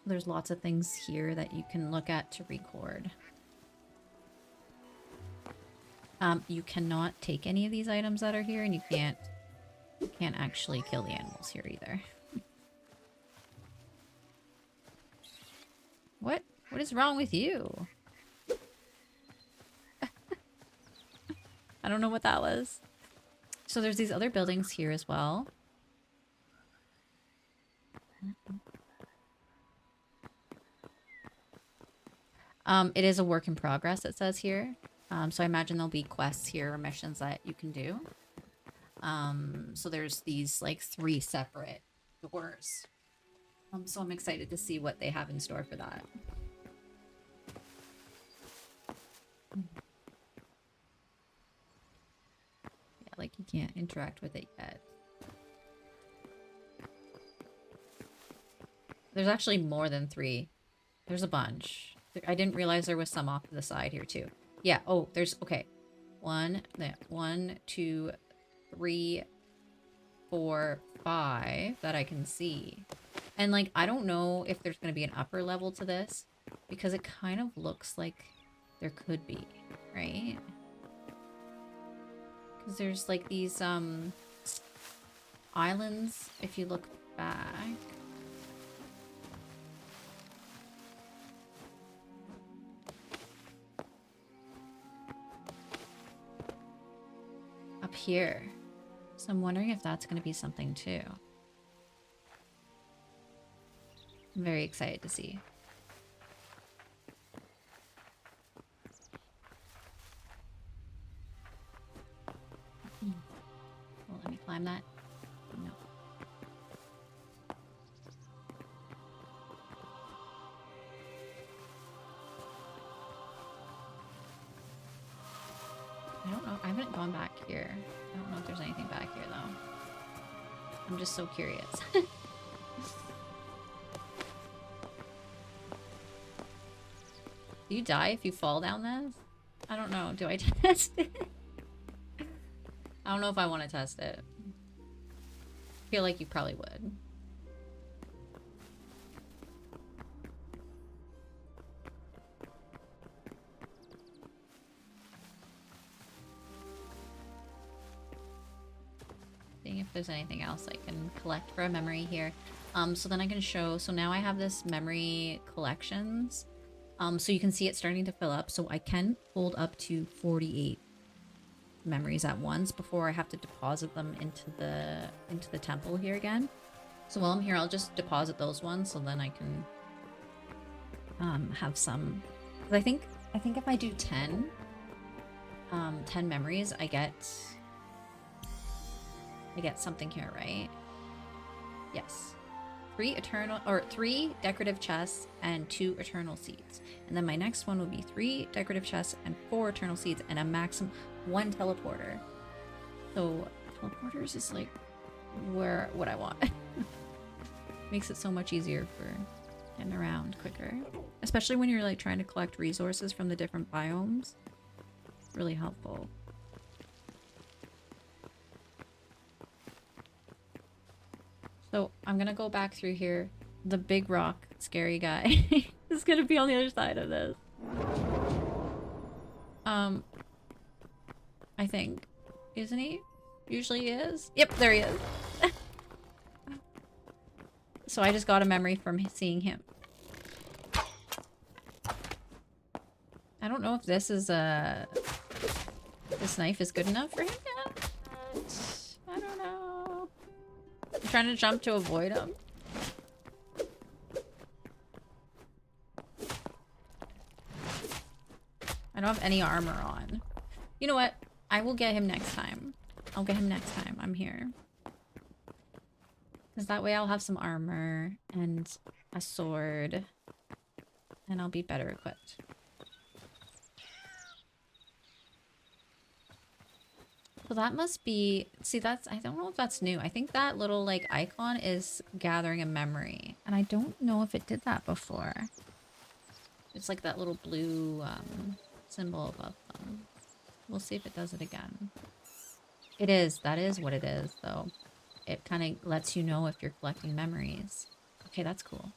There's lots of things here that you can look at to record. You cannot take any of these items that are here, and you can't actually kill the animals here either. What is wrong with you? I don't know what that was. So there's these other buildings here as well. It is a work in progress, it says here. So I imagine there'll be quests here or missions that you can do. So there's these like 3 separate doors. So I'm excited to see what they have in store for that. Yeah, like you can't interact with it yet. There's actually more than 3. There's a bunch. I didn't realize there was some off to the side here too. Yeah, oh, there's, okay. 1, 2, 3, 4, 5 that I can see. And like, I don't know if there's going to be an upper level to this because it kind of looks like there could be, right? Because there's like these islands if you look back. Up here. So I'm wondering if that's going to be something too. I'm very excited to see. Well, let me climb that. No. I don't know. I haven't gone back here. I don't know if there's anything back here though. I'm just so curious. Do you die if you fall down this? I don't know. Do I test it? I don't know if I want to test it. I feel like you probably would. Seeing if there's anything else I can collect for a memory here. So then I can show, so now I have this memory collections. So you can see it starting to fill up. So I can hold up to 48 memories at once before I have to deposit them into the temple here again. So while I'm here, I'll just deposit those ones so then I can have some. I think if I do 10 memories, I get something here, right? Yes. 3 decorative chests and 2 eternal seeds. And then my next one will be 3 decorative chests and 4 eternal seeds and a maximum 1 teleporter. So teleporters is like what I want. Makes it so much easier for getting around quicker. Especially when you're like trying to collect resources from the different biomes. It's really helpful. So I'm gonna go back through here. The big rock scary guy is gonna be on the other side of this. I think. Isn't he? Usually he is. Yep, there he is. So I just got a memory from seeing him. I don't know if this is this knife is good enough for him yet. I don't know. I'm trying to jump to avoid him. I don't have any armor on. You know what? I will get him next time. I'll get him next time I'm here. Because that way I'll have some armor and a sword. And I'll be better equipped. So that must be... See, that's... I don't know if that's new. I think that little, like, icon is gathering a memory. And I don't know if it did that before. It's like that little blue symbol above them. We'll see if it does it again. It is. That is what it is, though. It kind of lets you know if you're collecting memories. Okay, that's cool.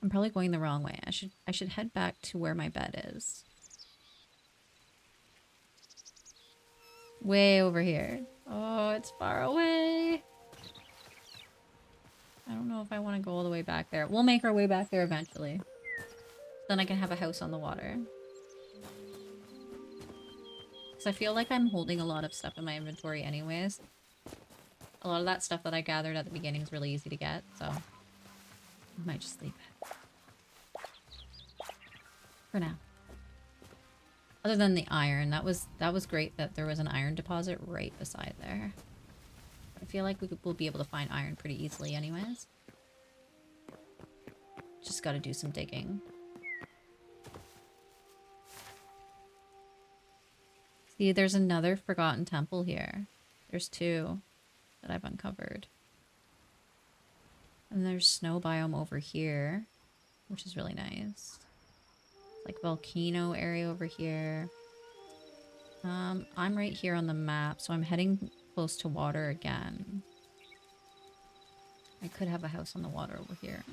I'm probably going the wrong way. I should head back to where my bed is. Way over here. Oh, it's far away. I don't know if I want to go all the way back there. We'll make our way back there eventually. Then I can have a house on the water. Because I feel like I'm holding a lot of stuff in my inventory anyways. A lot of that stuff that I gathered at the beginning is really easy to get, so... I might just leave it. For now. Other than the iron, that was great that there was an iron deposit right beside there. I feel like we'll be able to find iron pretty easily anyways. Just gotta do some digging. See, there's another forgotten temple here. There's two that I've uncovered. And there's snow biome over here, which is really nice. Like volcano area over here. I'm right here on the map, so I'm heading close to water again. I could have a house on the water over here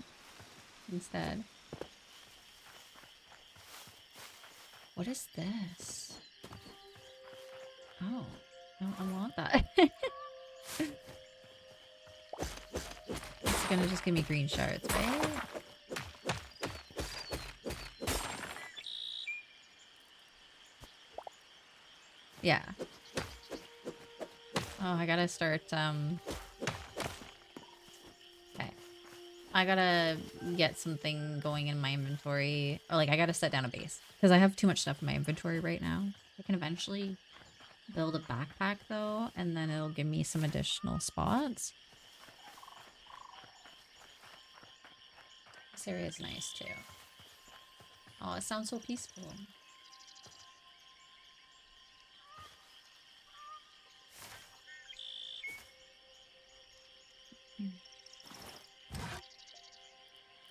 instead. What is this? Oh, I don't want that. It's gonna just give me green shards, right? Yeah. Oh, I gotta start, okay. I gotta get something going in my inventory. Or, like, I gotta set down a base. Because I have too much stuff in my inventory right now. I can eventually build a backpack, though, and then it'll give me some additional spots. This area is nice, too. Oh, it sounds so peaceful.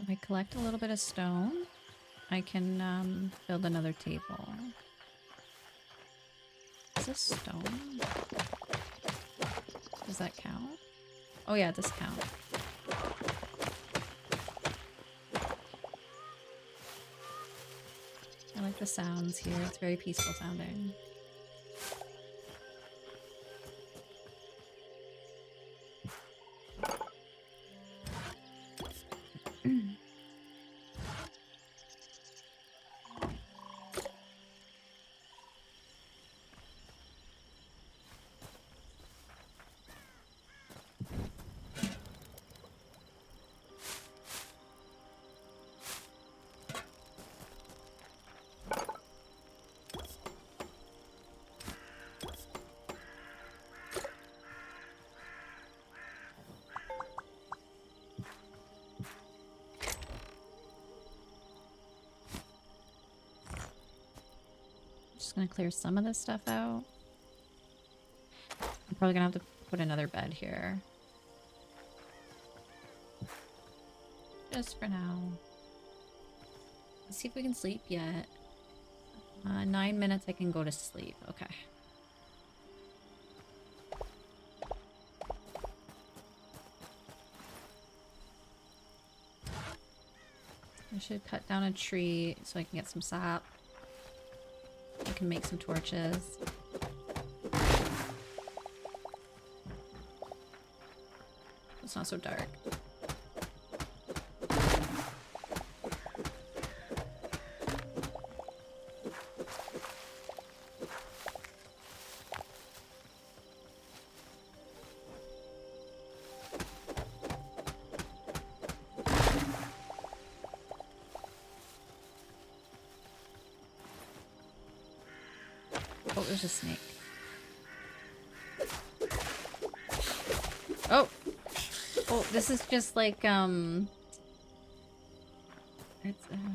If I collect a little bit of stone, I can build another table. Is this stone? Does that count? Oh yeah, it does count. I like the sounds here. It's very peaceful sounding. Just gonna clear some of this stuff out. I'm probably gonna have to put another bed here. Just for now. Let's see if we can sleep yet. 9 minutes I can go to sleep. Okay. I should cut down a tree so I can get some sap. I can make some torches. It's not so dark. Oh, there's a snake. Oh! Oh, this is just like, it's,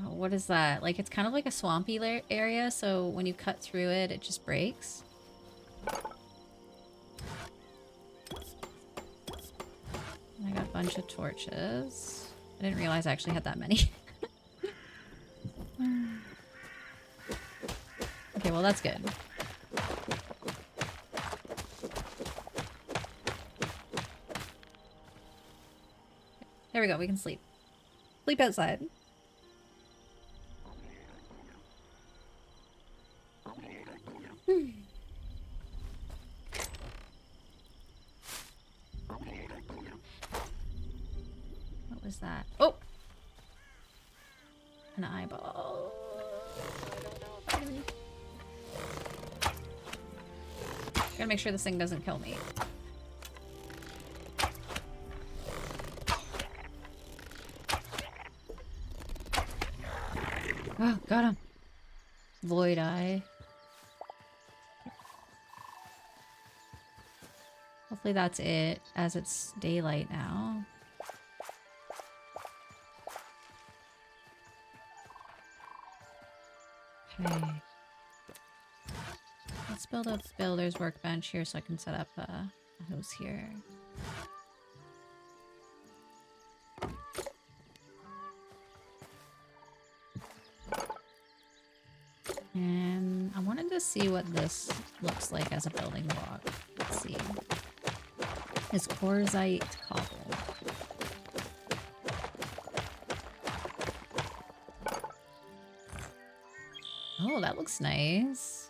what is that? Like, it's kind of like a swampy area, so when you cut through it, it just breaks. I got a bunch of torches. I didn't realize I actually had that many. Okay, well that's good. There we go, we can sleep. Sleep outside. What was that? Oh! An eyeball. I don't know. Gotta make sure this thing doesn't kill me. Oh, got him. Void eye. hopefully that's it, as it's daylight now. Okay. Let's build a builder's workbench here so I can set up a house here. And I wanted to see what this looks like as a building block. Let's see. It's quartzite cobble. Oh, that looks nice.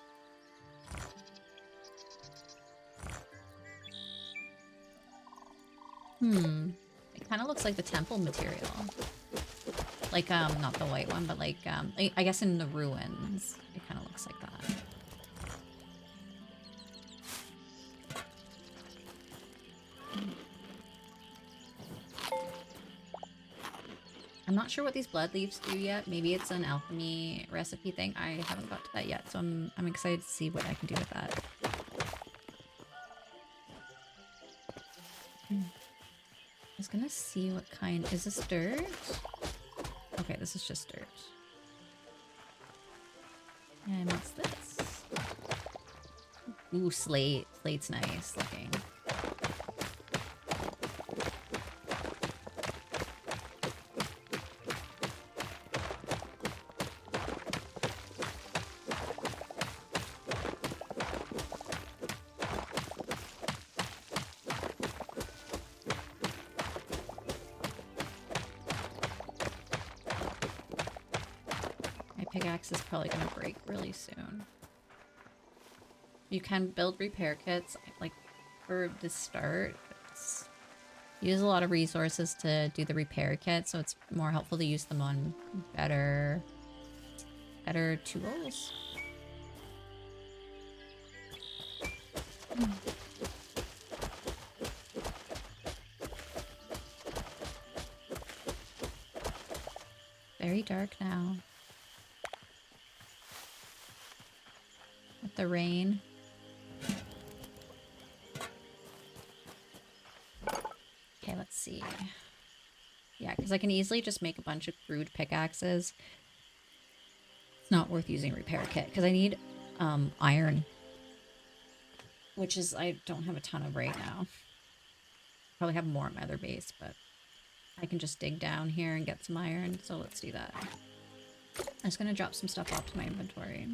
It kind of looks like the temple material. Like, not the white one, but like, I guess in the ruins, it kind of looks like that. I'm not sure what these blood leaves do yet. Maybe it's an alchemy recipe thing. I haven't got to that yet, so I'm excited to see what I can do with that. I was gonna see what kind. Is this dirt? Okay, this is just dirt. And what's this? Ooh, slate. Slate's nice looking. Pickaxe is probably gonna break really soon. You can build repair kits, like for the start. Use a lot of resources to do the repair kit, so it's more helpful to use them on better tools. Very dark now. The rain. Okay, let's see. Yeah, because I can easily just make a bunch of crude pickaxes. It's not worth using a repair kit because I need iron, which is I don't have a ton of right now. Probably have more at my other base, but I can just dig down here and get some iron. So let's do that. I'm just gonna drop some stuff off to my inventory.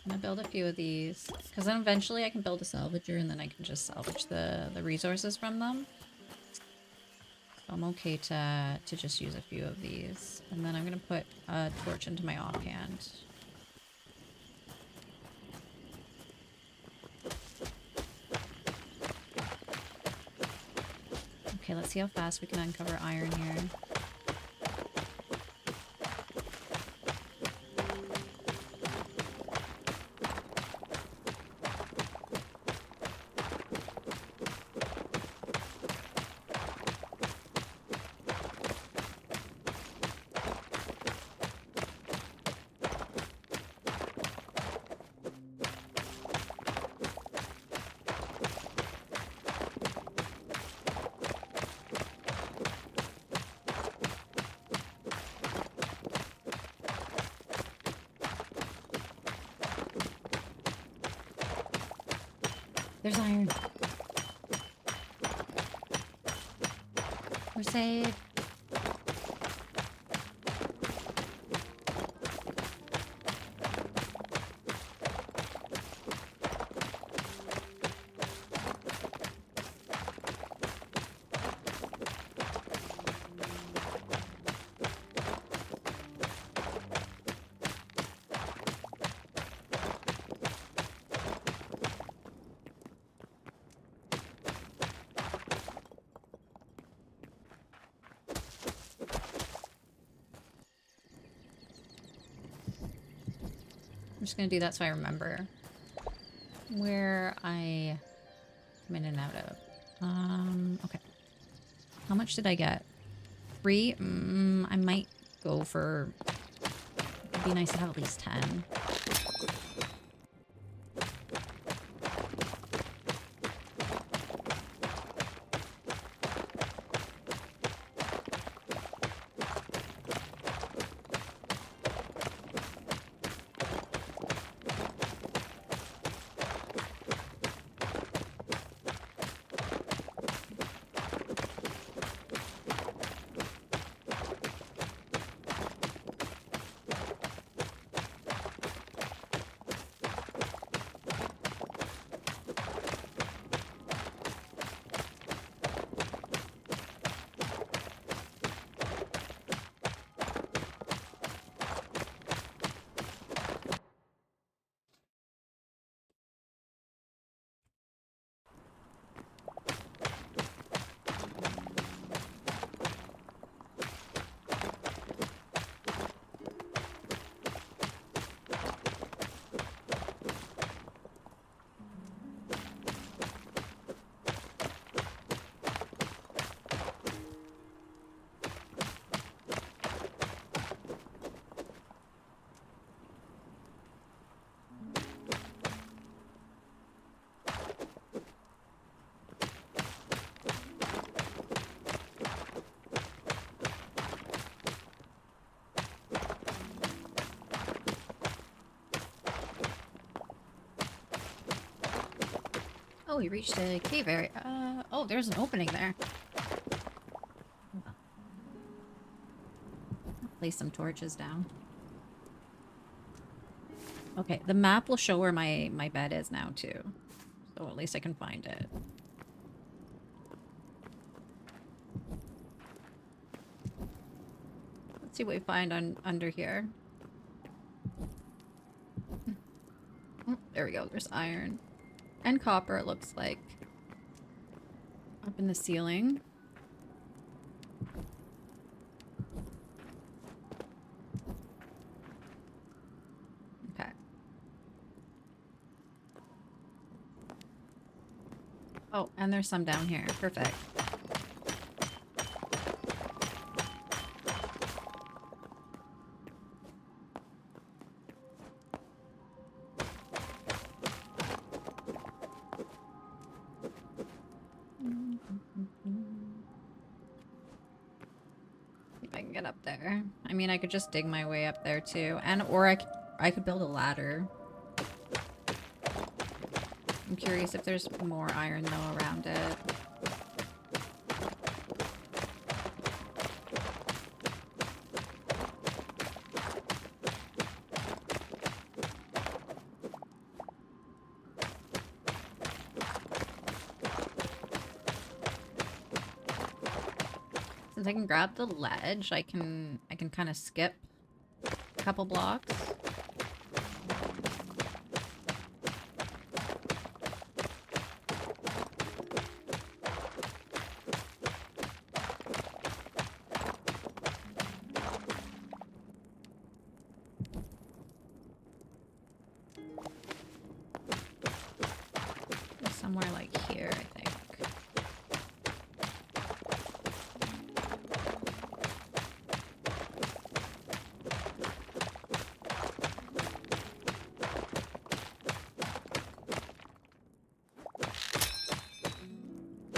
I'm gonna build a few of these because then eventually I can build a salvager and then I can just salvage the resources from them. So I'm okay to just use a few of these, and then I'm gonna put a torch into my offhand. Okay, let's see how fast we can uncover iron here. There's iron. We're safe. just gonna do that so I remember where I come in and out of. Okay. How much did I get? 3? I might go for... It'd be nice to have at least 10. Oh, we reached a cave area. Oh, there's an opening there. Place some torches down. Okay, the map will show where my bed is now too. So at least I can find it. Let's see what we find under here. Oh, there we go. There's iron. And copper, it looks like. Up in the ceiling. Okay. Oh, and there's some down here. Perfect. Up there. I mean, I could just dig my way up there too, or I could build a ladder. I'm curious if there's more iron though around it. Since I can grab the ledge, I can kind of skip a couple blocks. Somewhere like here, I think.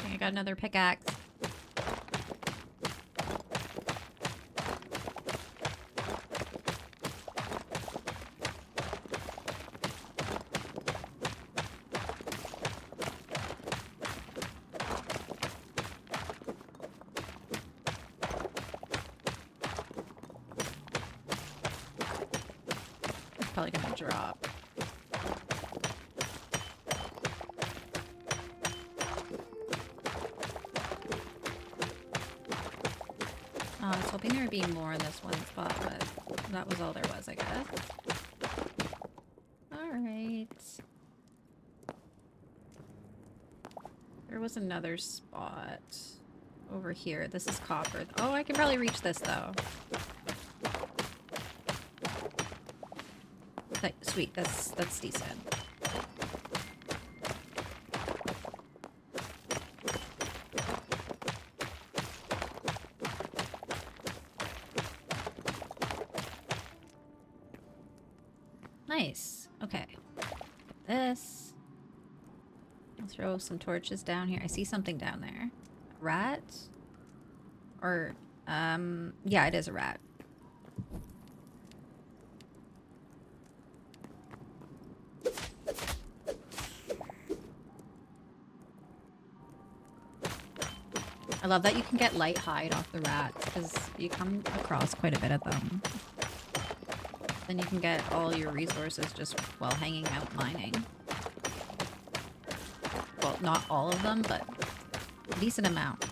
I got another pickaxe. It's probably gonna drop. I was hoping there would be more in this one spot, but that was all there was, I guess. Alright. There was another spot over here. This is copper. Oh, I can probably reach this, though. Sweet. That's decent. Nice. Okay. This. I'll throw some torches down here. I see something down there. A rat? Or, yeah, it is a rat. I love that you can get light hide off the rats, because you come across quite a bit of them. Then you can get all your resources just while hanging out mining. Well, not all of them, but a decent amount.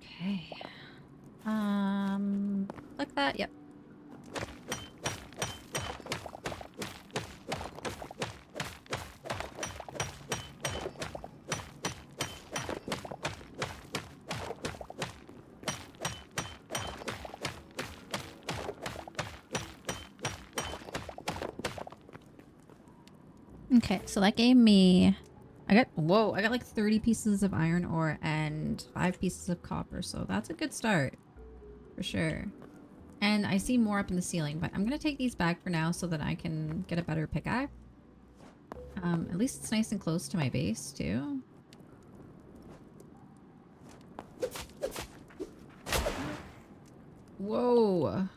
Okay. Like that, yep. Okay, so that gave me... I got like 30 pieces of iron ore and 5 pieces of copper, so that's a good start. For sure. And I see more up in the ceiling, but I'm gonna take these back for now so that I can get a better pickaxe. At least it's nice and close to my base, too. Whoa!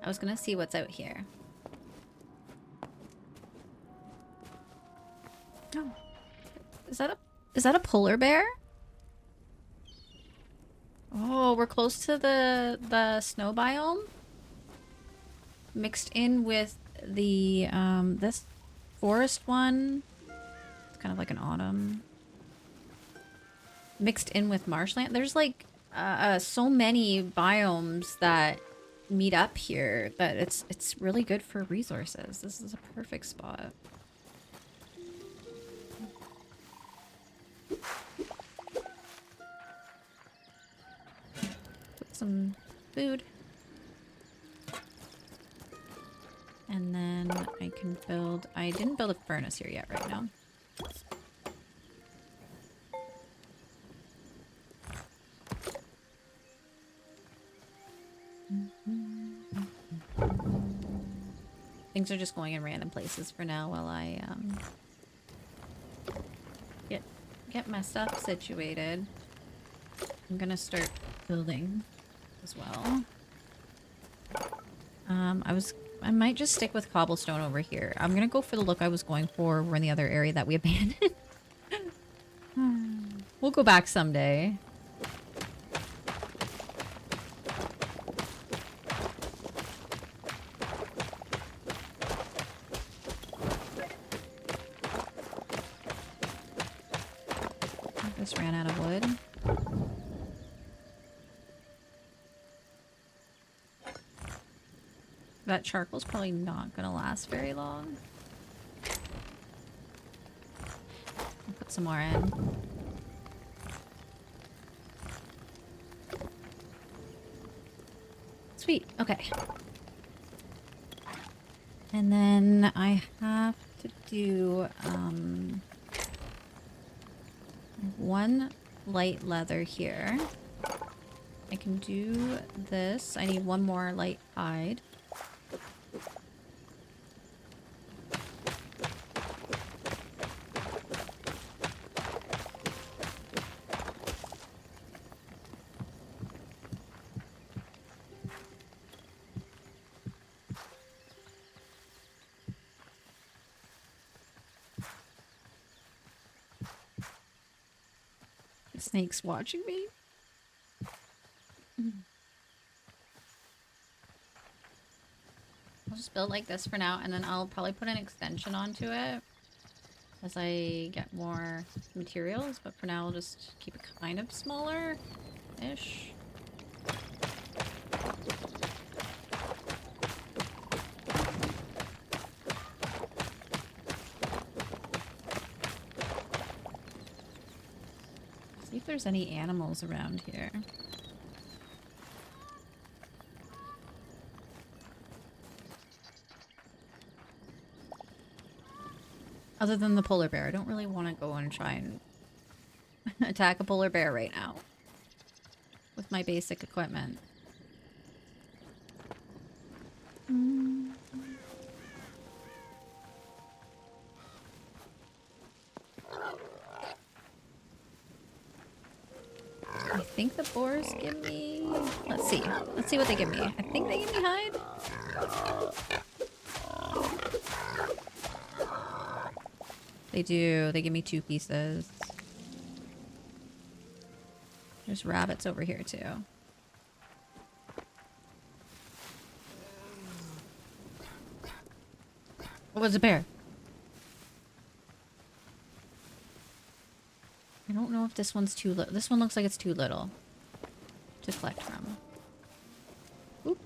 I was gonna see what's out here. Oh. Is that a polar bear? Oh, we're close to the snow biome. Mixed in with the this forest one. It's kind of like an autumn. Mixed in with marshland. There's like so many biomes that meet up here that it's really good for resources. This is a perfect spot. Put some food. And then I can build... I didn't build a furnace here yet right now. Things are just going in random places for now while I get my stuff situated. I'm gonna start building as well. I might just stick with cobblestone over here. I'm gonna go for the look I was going for over in the other area that we abandoned. We'll go back someday. Just ran out of wood. That charcoal's probably not gonna last very long. I'll put some more in. Sweet, okay. And then I have to do one light leather here. I can do this. I need one more light hide. The snake's watching me. I'll just build like this for now, and then I'll probably put an extension onto it as I get more materials, but for now I'll just keep it kind of smaller-ish. See if there's any animals around here. Other than the polar bear, I don't really want to go and try and attack a polar bear right now with my basic equipment. I think the boars give me... Let's see. Let's see what they give me. I think they give me hide. They do. They give me 2 pieces. There's rabbits over here too. What was a bear? I don't know if this one's too little. This one looks like it's too little to collect from. Oop.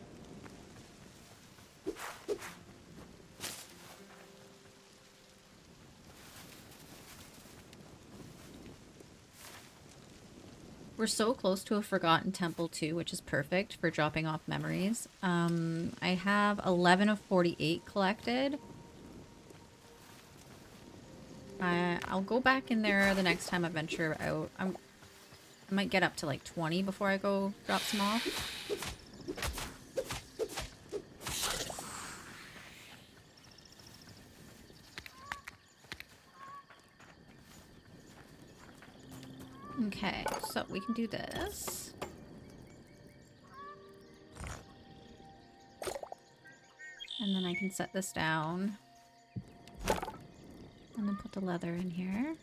We're so close to a forgotten temple too, which is perfect for dropping off memories. I have 11 of 48 collected. I'll go back in there the next time I venture out. I might get up to like 20 before I go drop some off. Okay, so we can do this. And then I can set this down. And then put the leather in here.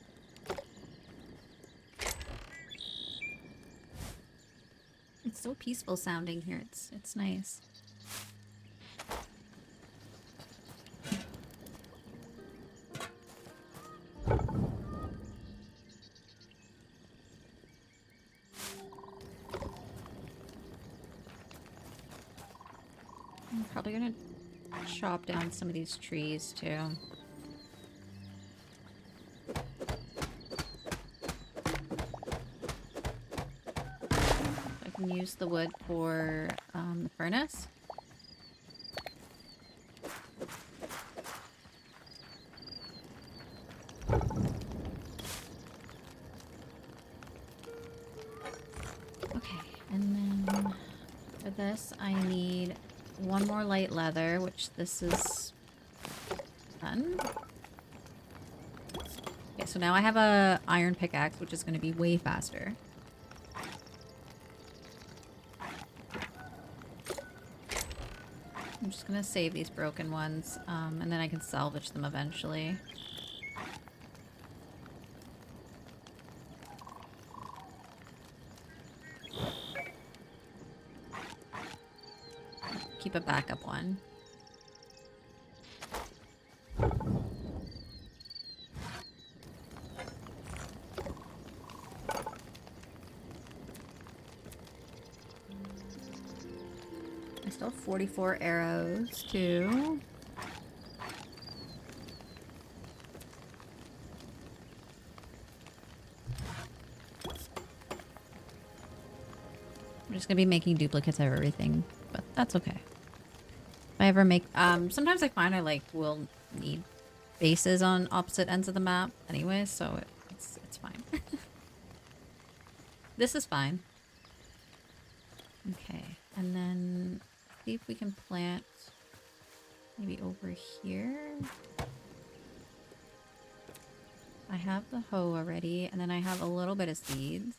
It's so peaceful sounding here. It's nice. I'm probably gonna chop down some of these trees too. I can use the wood for the furnace. Okay, and then for this I need one more light leather, which this is done. Okay, so now I have a iron pickaxe, which is going to be way faster. I'm just going to save these broken ones, and then I can salvage them eventually. Keep a backup one. I still have 44 arrows, too. I'm just gonna be making duplicates of everything, but that's okay. If I ever make, sometimes I find I like will need bases on opposite ends of the map anyway, so it's fine. This is fine. Okay, and then see if we can plant maybe over here. I have the hoe already, and then I have a little bit of seeds.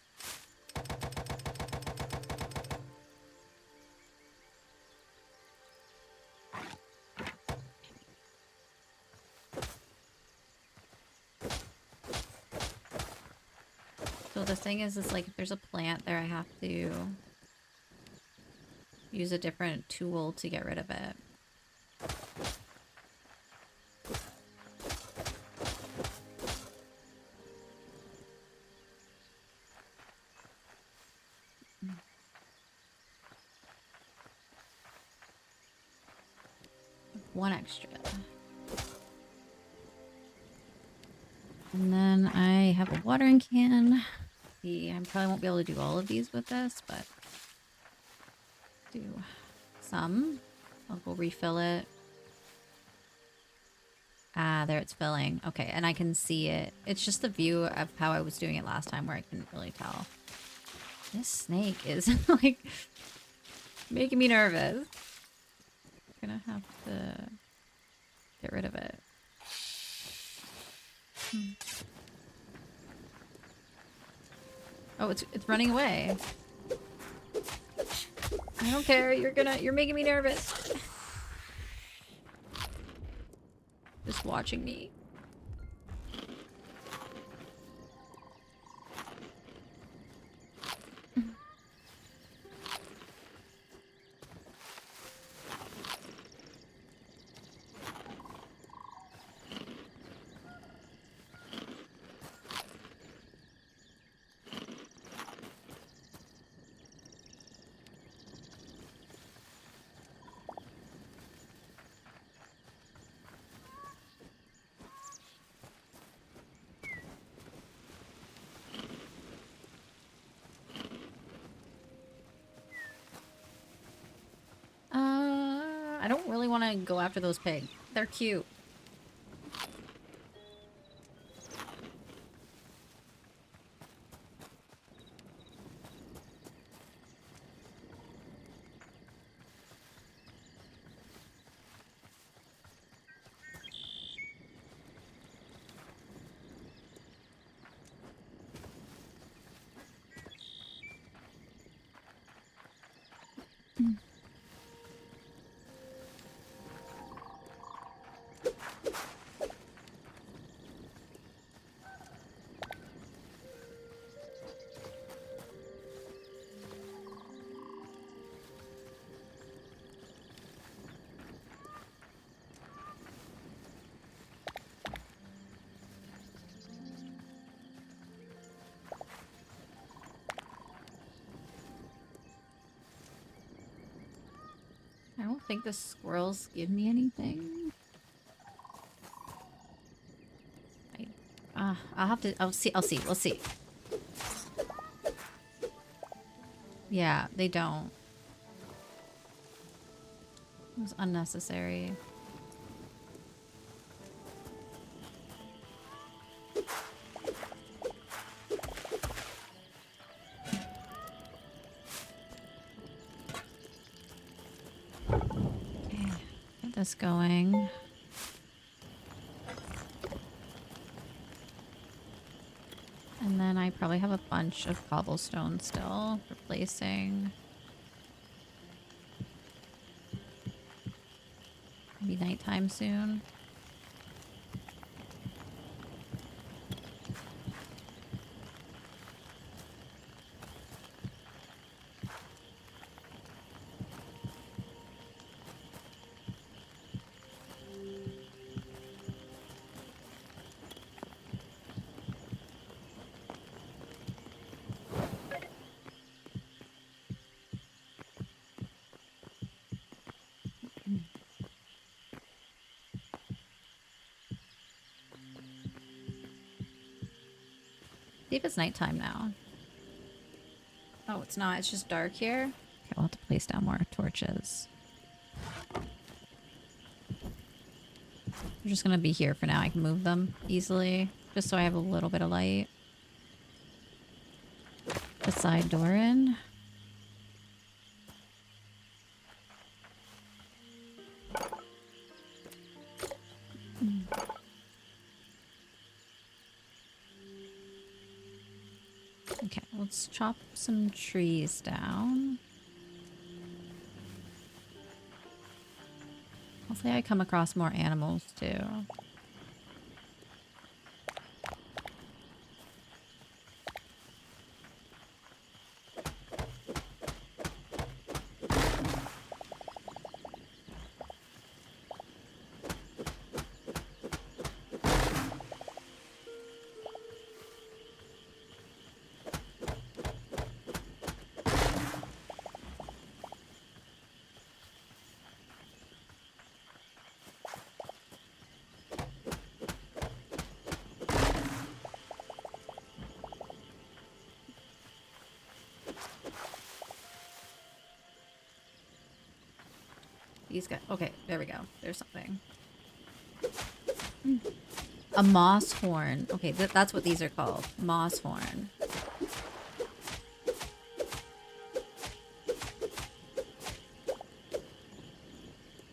So the thing is like if there's a plant there, I have to use a different tool to get rid of it. One extra. And then I have a watering can. See, I probably won't be able to do all of these with this, but do some. I'll go refill it. Ah, there it's filling. Okay, and I can see it. It's just the view of how I was doing it last time where I couldn't really tell. This snake is like making me nervous. I'm gonna have to get rid of it. Oh, it's running away. I don't care. You're making me nervous. Just watching me. I don't really want to go after those pigs. They're cute. I don't think the squirrels give me anything. I'll have to, I'll see, we'll see. Yeah, they don't. It was unnecessary. Okay, get this going. And then I probably have a bunch of cobblestone still, replacing. Maybe nighttime soon. See if it's nighttime now. Oh, it's not. It's just dark here. Okay, we'll have to place down more torches. They're just gonna be here for now. I can move them easily, just so I have a little bit of light. The side door in. Okay, let's chop some trees down. Hopefully I come across more animals too. These guys. Okay, there we go. There's something. A moss horn. Okay, that's what these are called. Moss horn.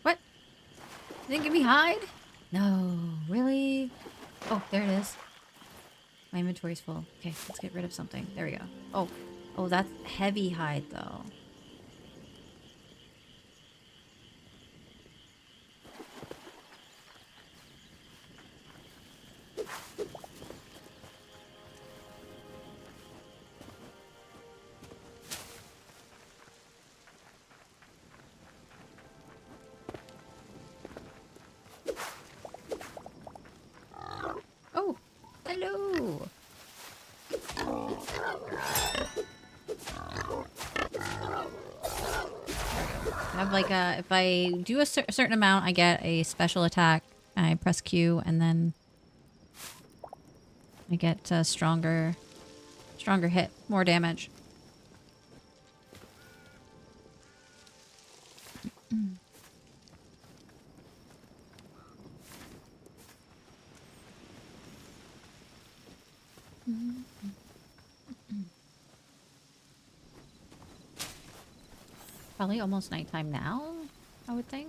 What? They didn't give me hide? No, really? Oh, there it is. My inventory's full. Okay, let's get rid of something. There we go. Oh, that's heavy hide though. Oh, hello. I have like a, if I do a certain amount, I get a special attack. I press Q and then I get a stronger hit, more damage. Probably almost nighttime now, I would think.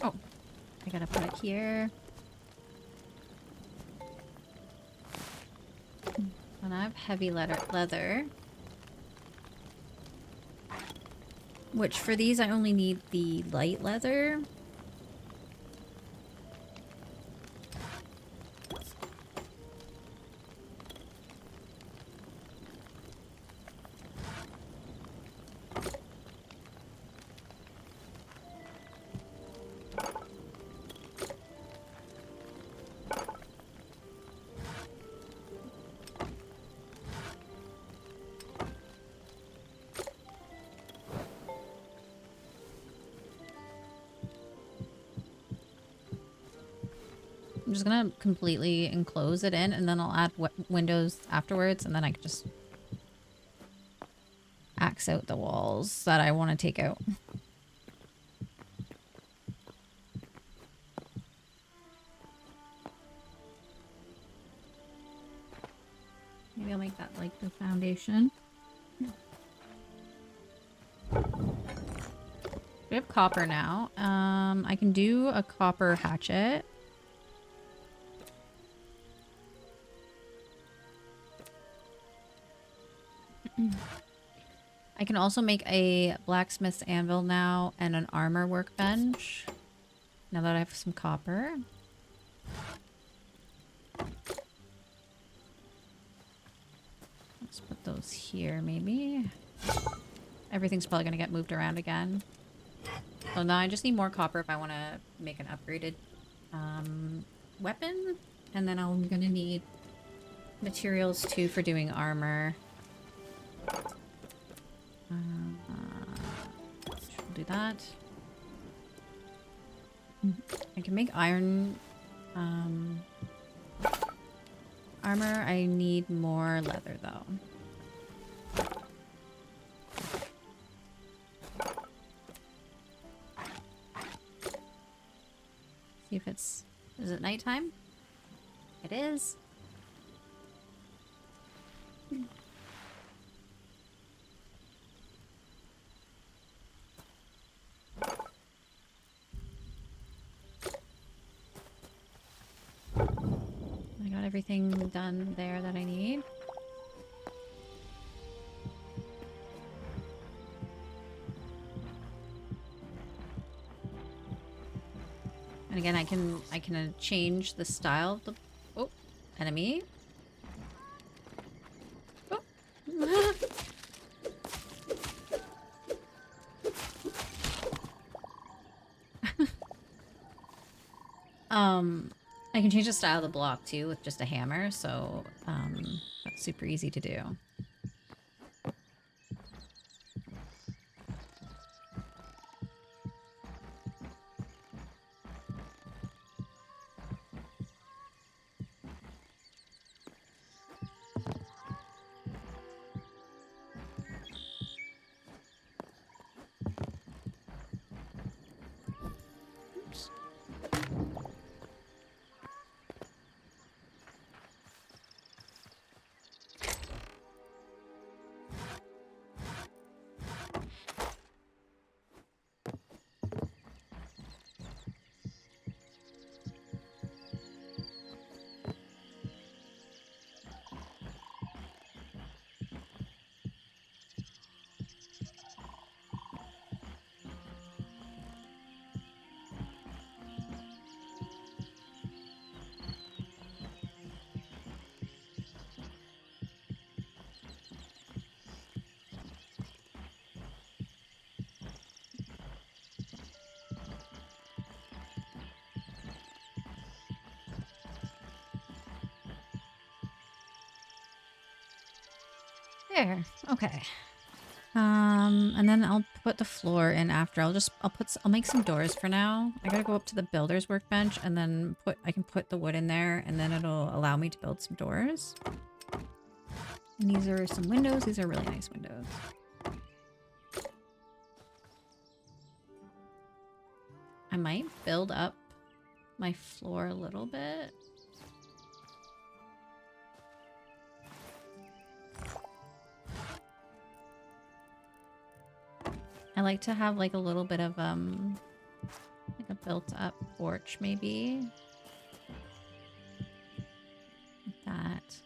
Oh, I gotta put it here. And I have heavy leather. Which for these I only need the light leather. I'm just gonna completely enclose it in and then I'll add windows afterwards and then I can just axe out the walls that I want to take out. Maybe I'll make that like the foundation. We have copper now. I can do a copper hatchet. I can also make a blacksmith's anvil now and an armor workbench. Now that I have some copper. Let's put those here maybe. Everything's probably going to get moved around again. So now I just need more copper if I want to make an upgraded weapon. And then I'm going to need materials too for doing armor. We'll do that. I can make iron armor. I need more leather though. See if it's... Is it nighttime? It is. I got everything done there that I need. And again, I can change the style of the... Oh, enemy. Oh. I can change the style of the block too with just a hammer, so that's super easy to do. There. Okay. And then I'll put the floor in after. I'll make some doors for now. I gotta go up to the builder's workbench and then I can put the wood in there and then it'll allow me to build some doors. And these are some windows. These are really nice windows. I might build up my floor a little bit. I like to have like a little bit of like a built-up porch maybe. Like that.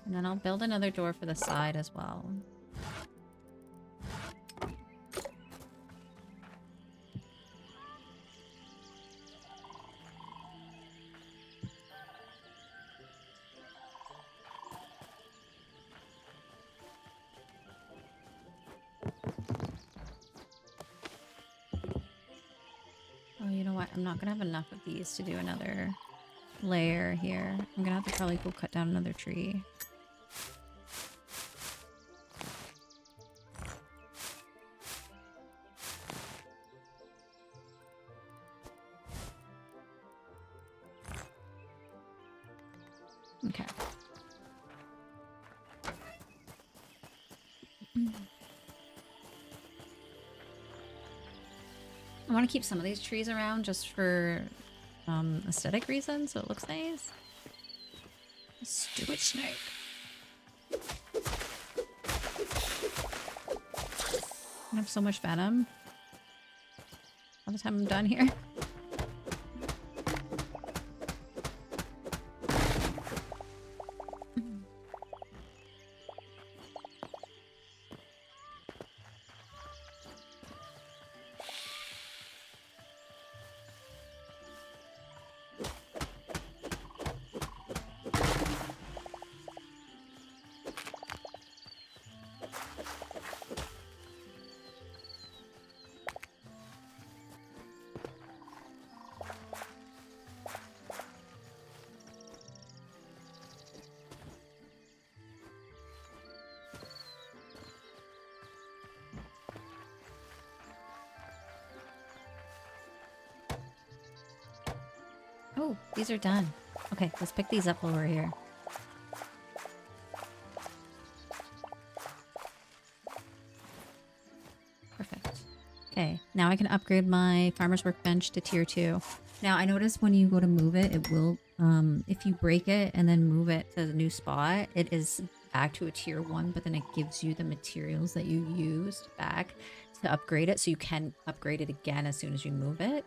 And then I'll build another door for the side as well. Oh, you know what? I'm not gonna have enough of these to do another layer here. I'm gonna have to probably go cut down another tree. Okay. I want to keep some of these trees around just for aesthetic reasons, so it looks nice. Stupid snake. I have so much venom. By the time I'm done here. Oh, these are done. Okay, let's pick these up while we're here. Perfect. Okay, now I can upgrade my farmer's workbench to tier 2. Now, I noticed when you go to move it, it will, if you break it and then move it to the new spot, it is back to a tier 1, but then it gives you the materials that you used back to upgrade it, so you can upgrade it again as soon as you move it.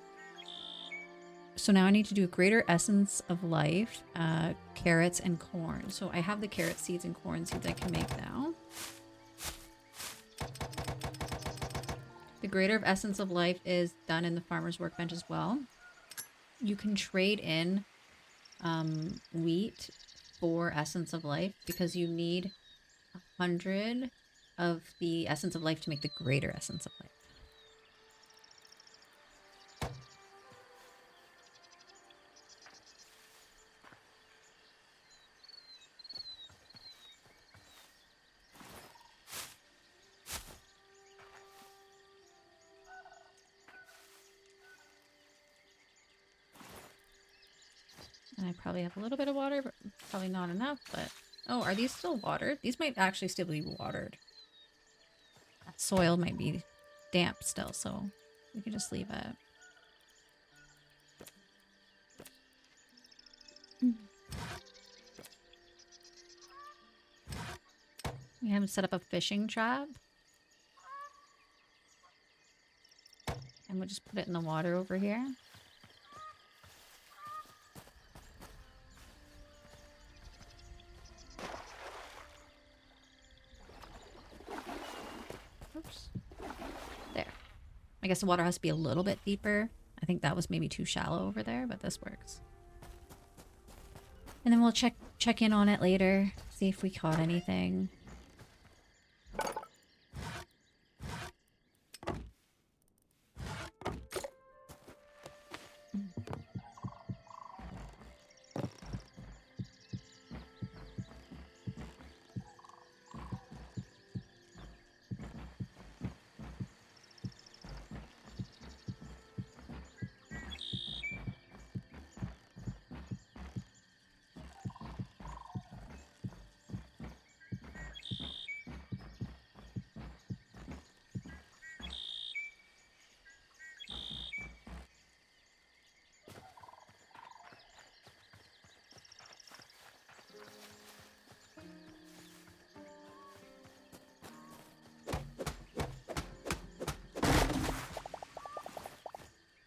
So now I need to do greater essence of life, carrots and corn. So I have the carrot seeds and corn seeds I can make now. The greater of essence of life is done in the farmer's workbench as well. You can trade in wheat for essence of life because you need 100 of the essence of life to make the greater essence of life. And I probably have a little bit of water, but probably not enough, but... Oh, are these still watered? These might actually still be watered. That soil might be damp still, so we can just leave it. We haven't set up a fishing trap. And we'll just put it in the water over here. Oops. There. I guess the water has to be a little bit deeper. I think that was maybe too shallow over there, but this works. And then we'll check in on it later, see if we caught anything.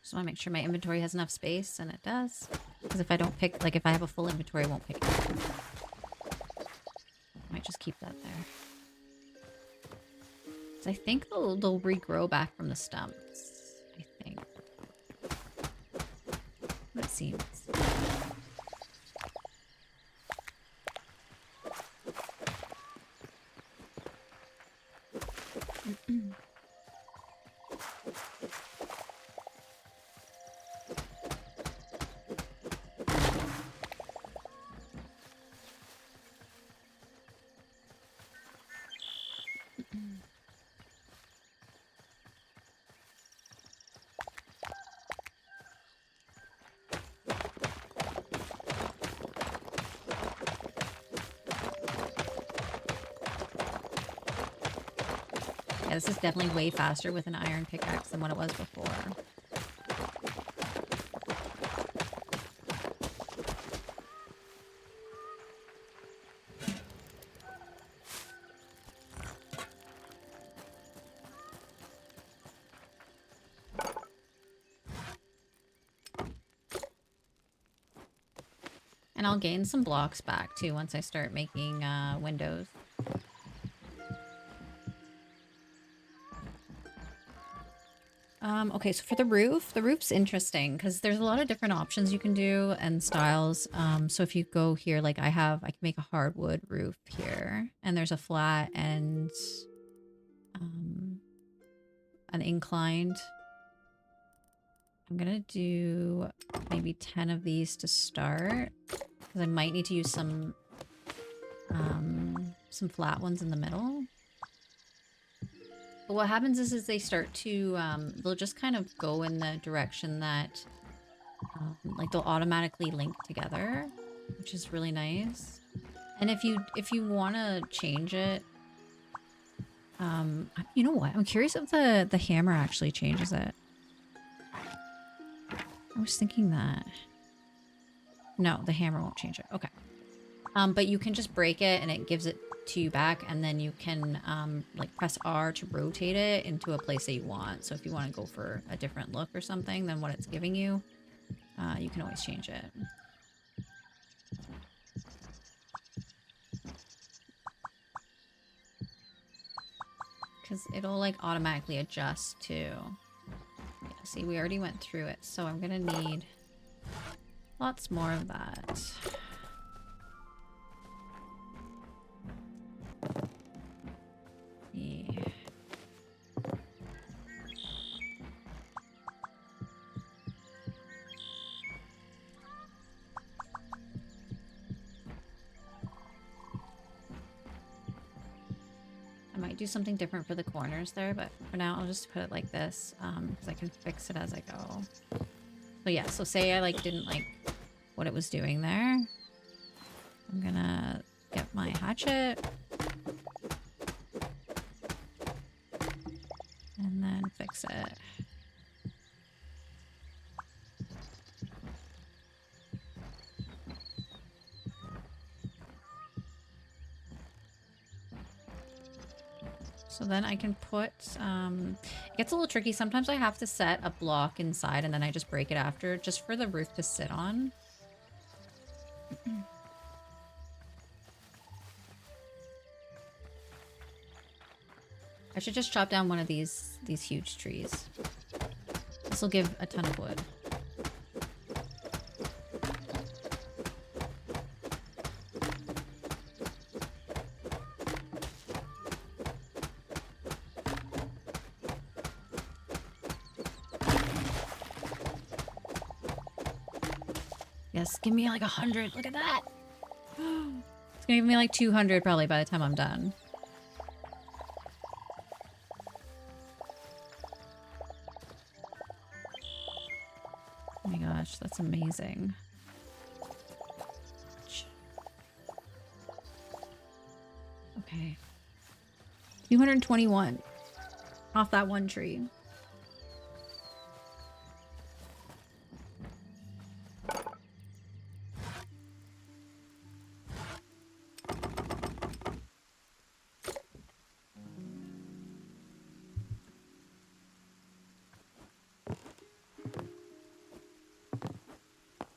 Just want to make sure my inventory has enough space, and it does. Because if I don't pick, like if I have a full inventory, I won't pick it. Might just keep that there. So I think they'll regrow back from the stumps. I think. What it seems. Yeah, this is definitely way faster with an iron pickaxe than what it was before. And I'll gain some blocks back too once I start making windows. Okay, so for the roof's interesting because there's a lot of different options you can do and styles. So if you go here, like I can make a hardwood roof here, and there's a flat and an inclined. I'm gonna do maybe 10 of these to start because I might need to use some flat ones in the middle. But what happens is they start to, they'll just kind of go in the direction that Like they'll automatically link together, which is really nice. And if you want to change it, you know what? I'm curious if the hammer actually changes it. I was thinking that. No, the hammer won't change it. Okay. But you can just break it and it gives it to you back, and then you can like press R to rotate it into a place that you want. So if you want to go for a different look or something than what it's giving you, you can always change it. Because it'll like automatically adjust to... Yeah, see, we already went through it, so I'm gonna need lots more of that. Yeah. I might do something different for the corners there, but for now I'll just put it like this, because I can fix it as I go. So yeah, so say I like didn't like what it was doing there. I'm gonna get my hatchet and then fix it. So then I can put, it gets a little tricky. Sometimes I have to set a block inside and then I just break it after, just for the roof to sit on. I should just chop down one of these huge trees. This will give a ton of wood. Yes, give me like 100. Look at that. It's gonna give me like 200 probably by the time I'm done. Oh my gosh, that's amazing. Okay. 221 off that one tree.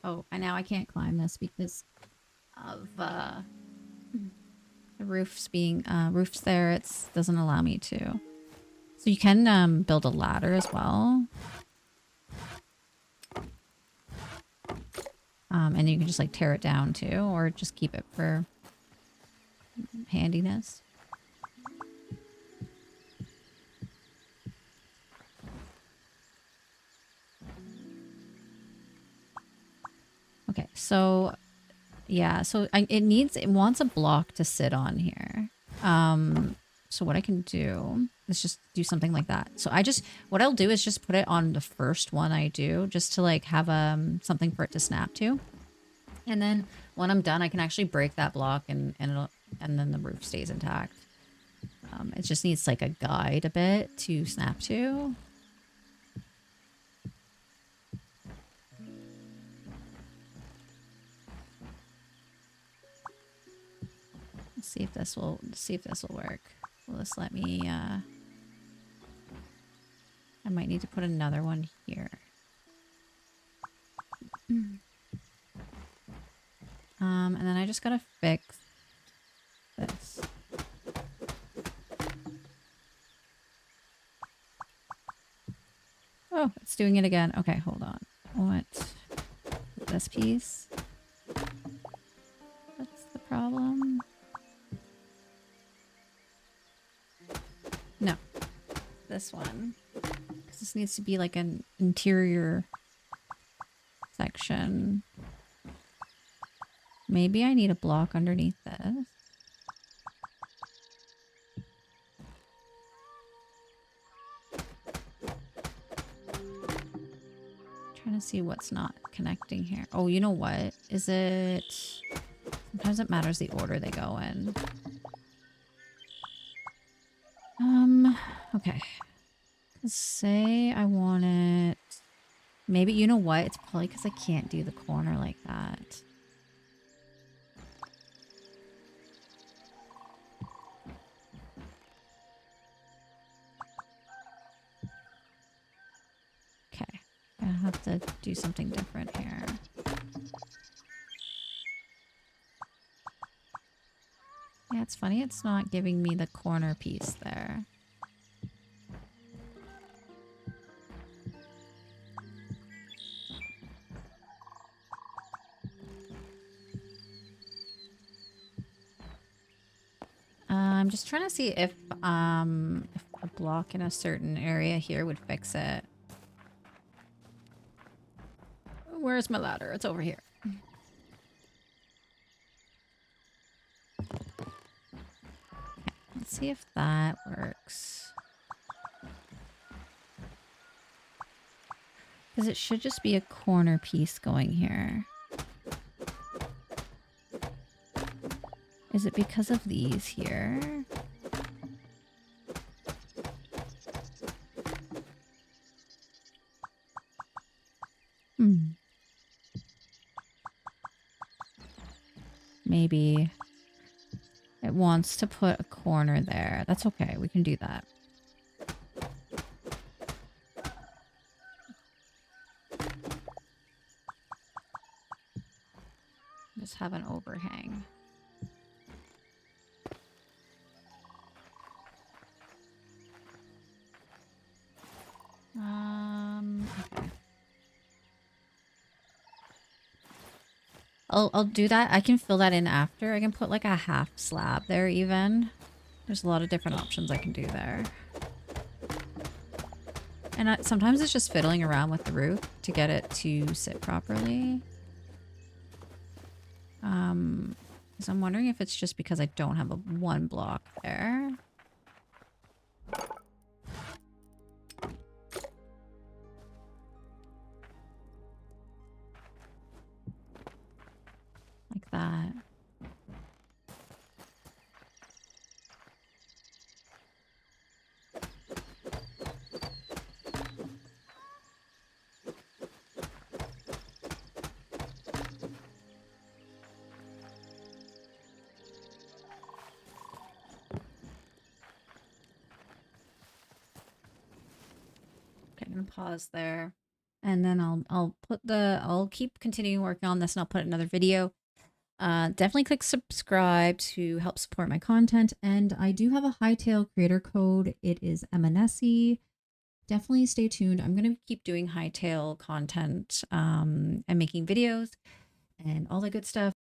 Oh, and now I can't climb this because of the roofs being roofs there. It doesn't allow me to. So you can build a ladder as well. And you can just like tear it down too, or just keep it for handiness. Okay, so yeah, so it wants a block to sit on here. So what I can do is just do something like that. So what I'll do is just put it on the first one I do, just to like have something for it to snap to. And then when I'm done, I can actually break that block and then the roof stays intact. It just needs like a guide a bit to snap to. Let's see if this will work. Will this let me I might need to put another one here. And then I just gotta fix this. Oh, it's doing it again. Okay, hold on. What? This piece? What's the problem? No. This one. This needs to be like an interior section. Maybe I need a block underneath this. Trying to see what's not connecting here. Oh, you know what? Is it... Sometimes it matters the order they go in. Okay. Say I want it... Maybe, you know what? It's probably because I can't do the corner like that. Okay. I have to do something different here. Yeah, it's funny it's not giving me the corner piece there. I'm just trying to see if a block in a certain area here would fix it. Where's my ladder? It's over here. Okay, let's see if that works. Because it should just be a corner piece going here. Is it because of these here? Maybe it wants to put a corner there. That's okay. We can do that. Just have an overhang. Okay. I'll do that. I can fill that in after. I can put like a half slab there even. There's a lot of different options I can do there. And sometimes it's just fiddling around with the roof to get it to sit properly. So I'm wondering if it's just because I don't have one block there. Like that. Okay, I'm gonna pause there. And then I'll keep continuing working on this and I'll put another video. Definitely click subscribe to help support my content. And I do have a Hytale creator code. It is Emmanessy. Definitely stay tuned. I'm going to keep doing Hytale content and making videos and all that good stuff.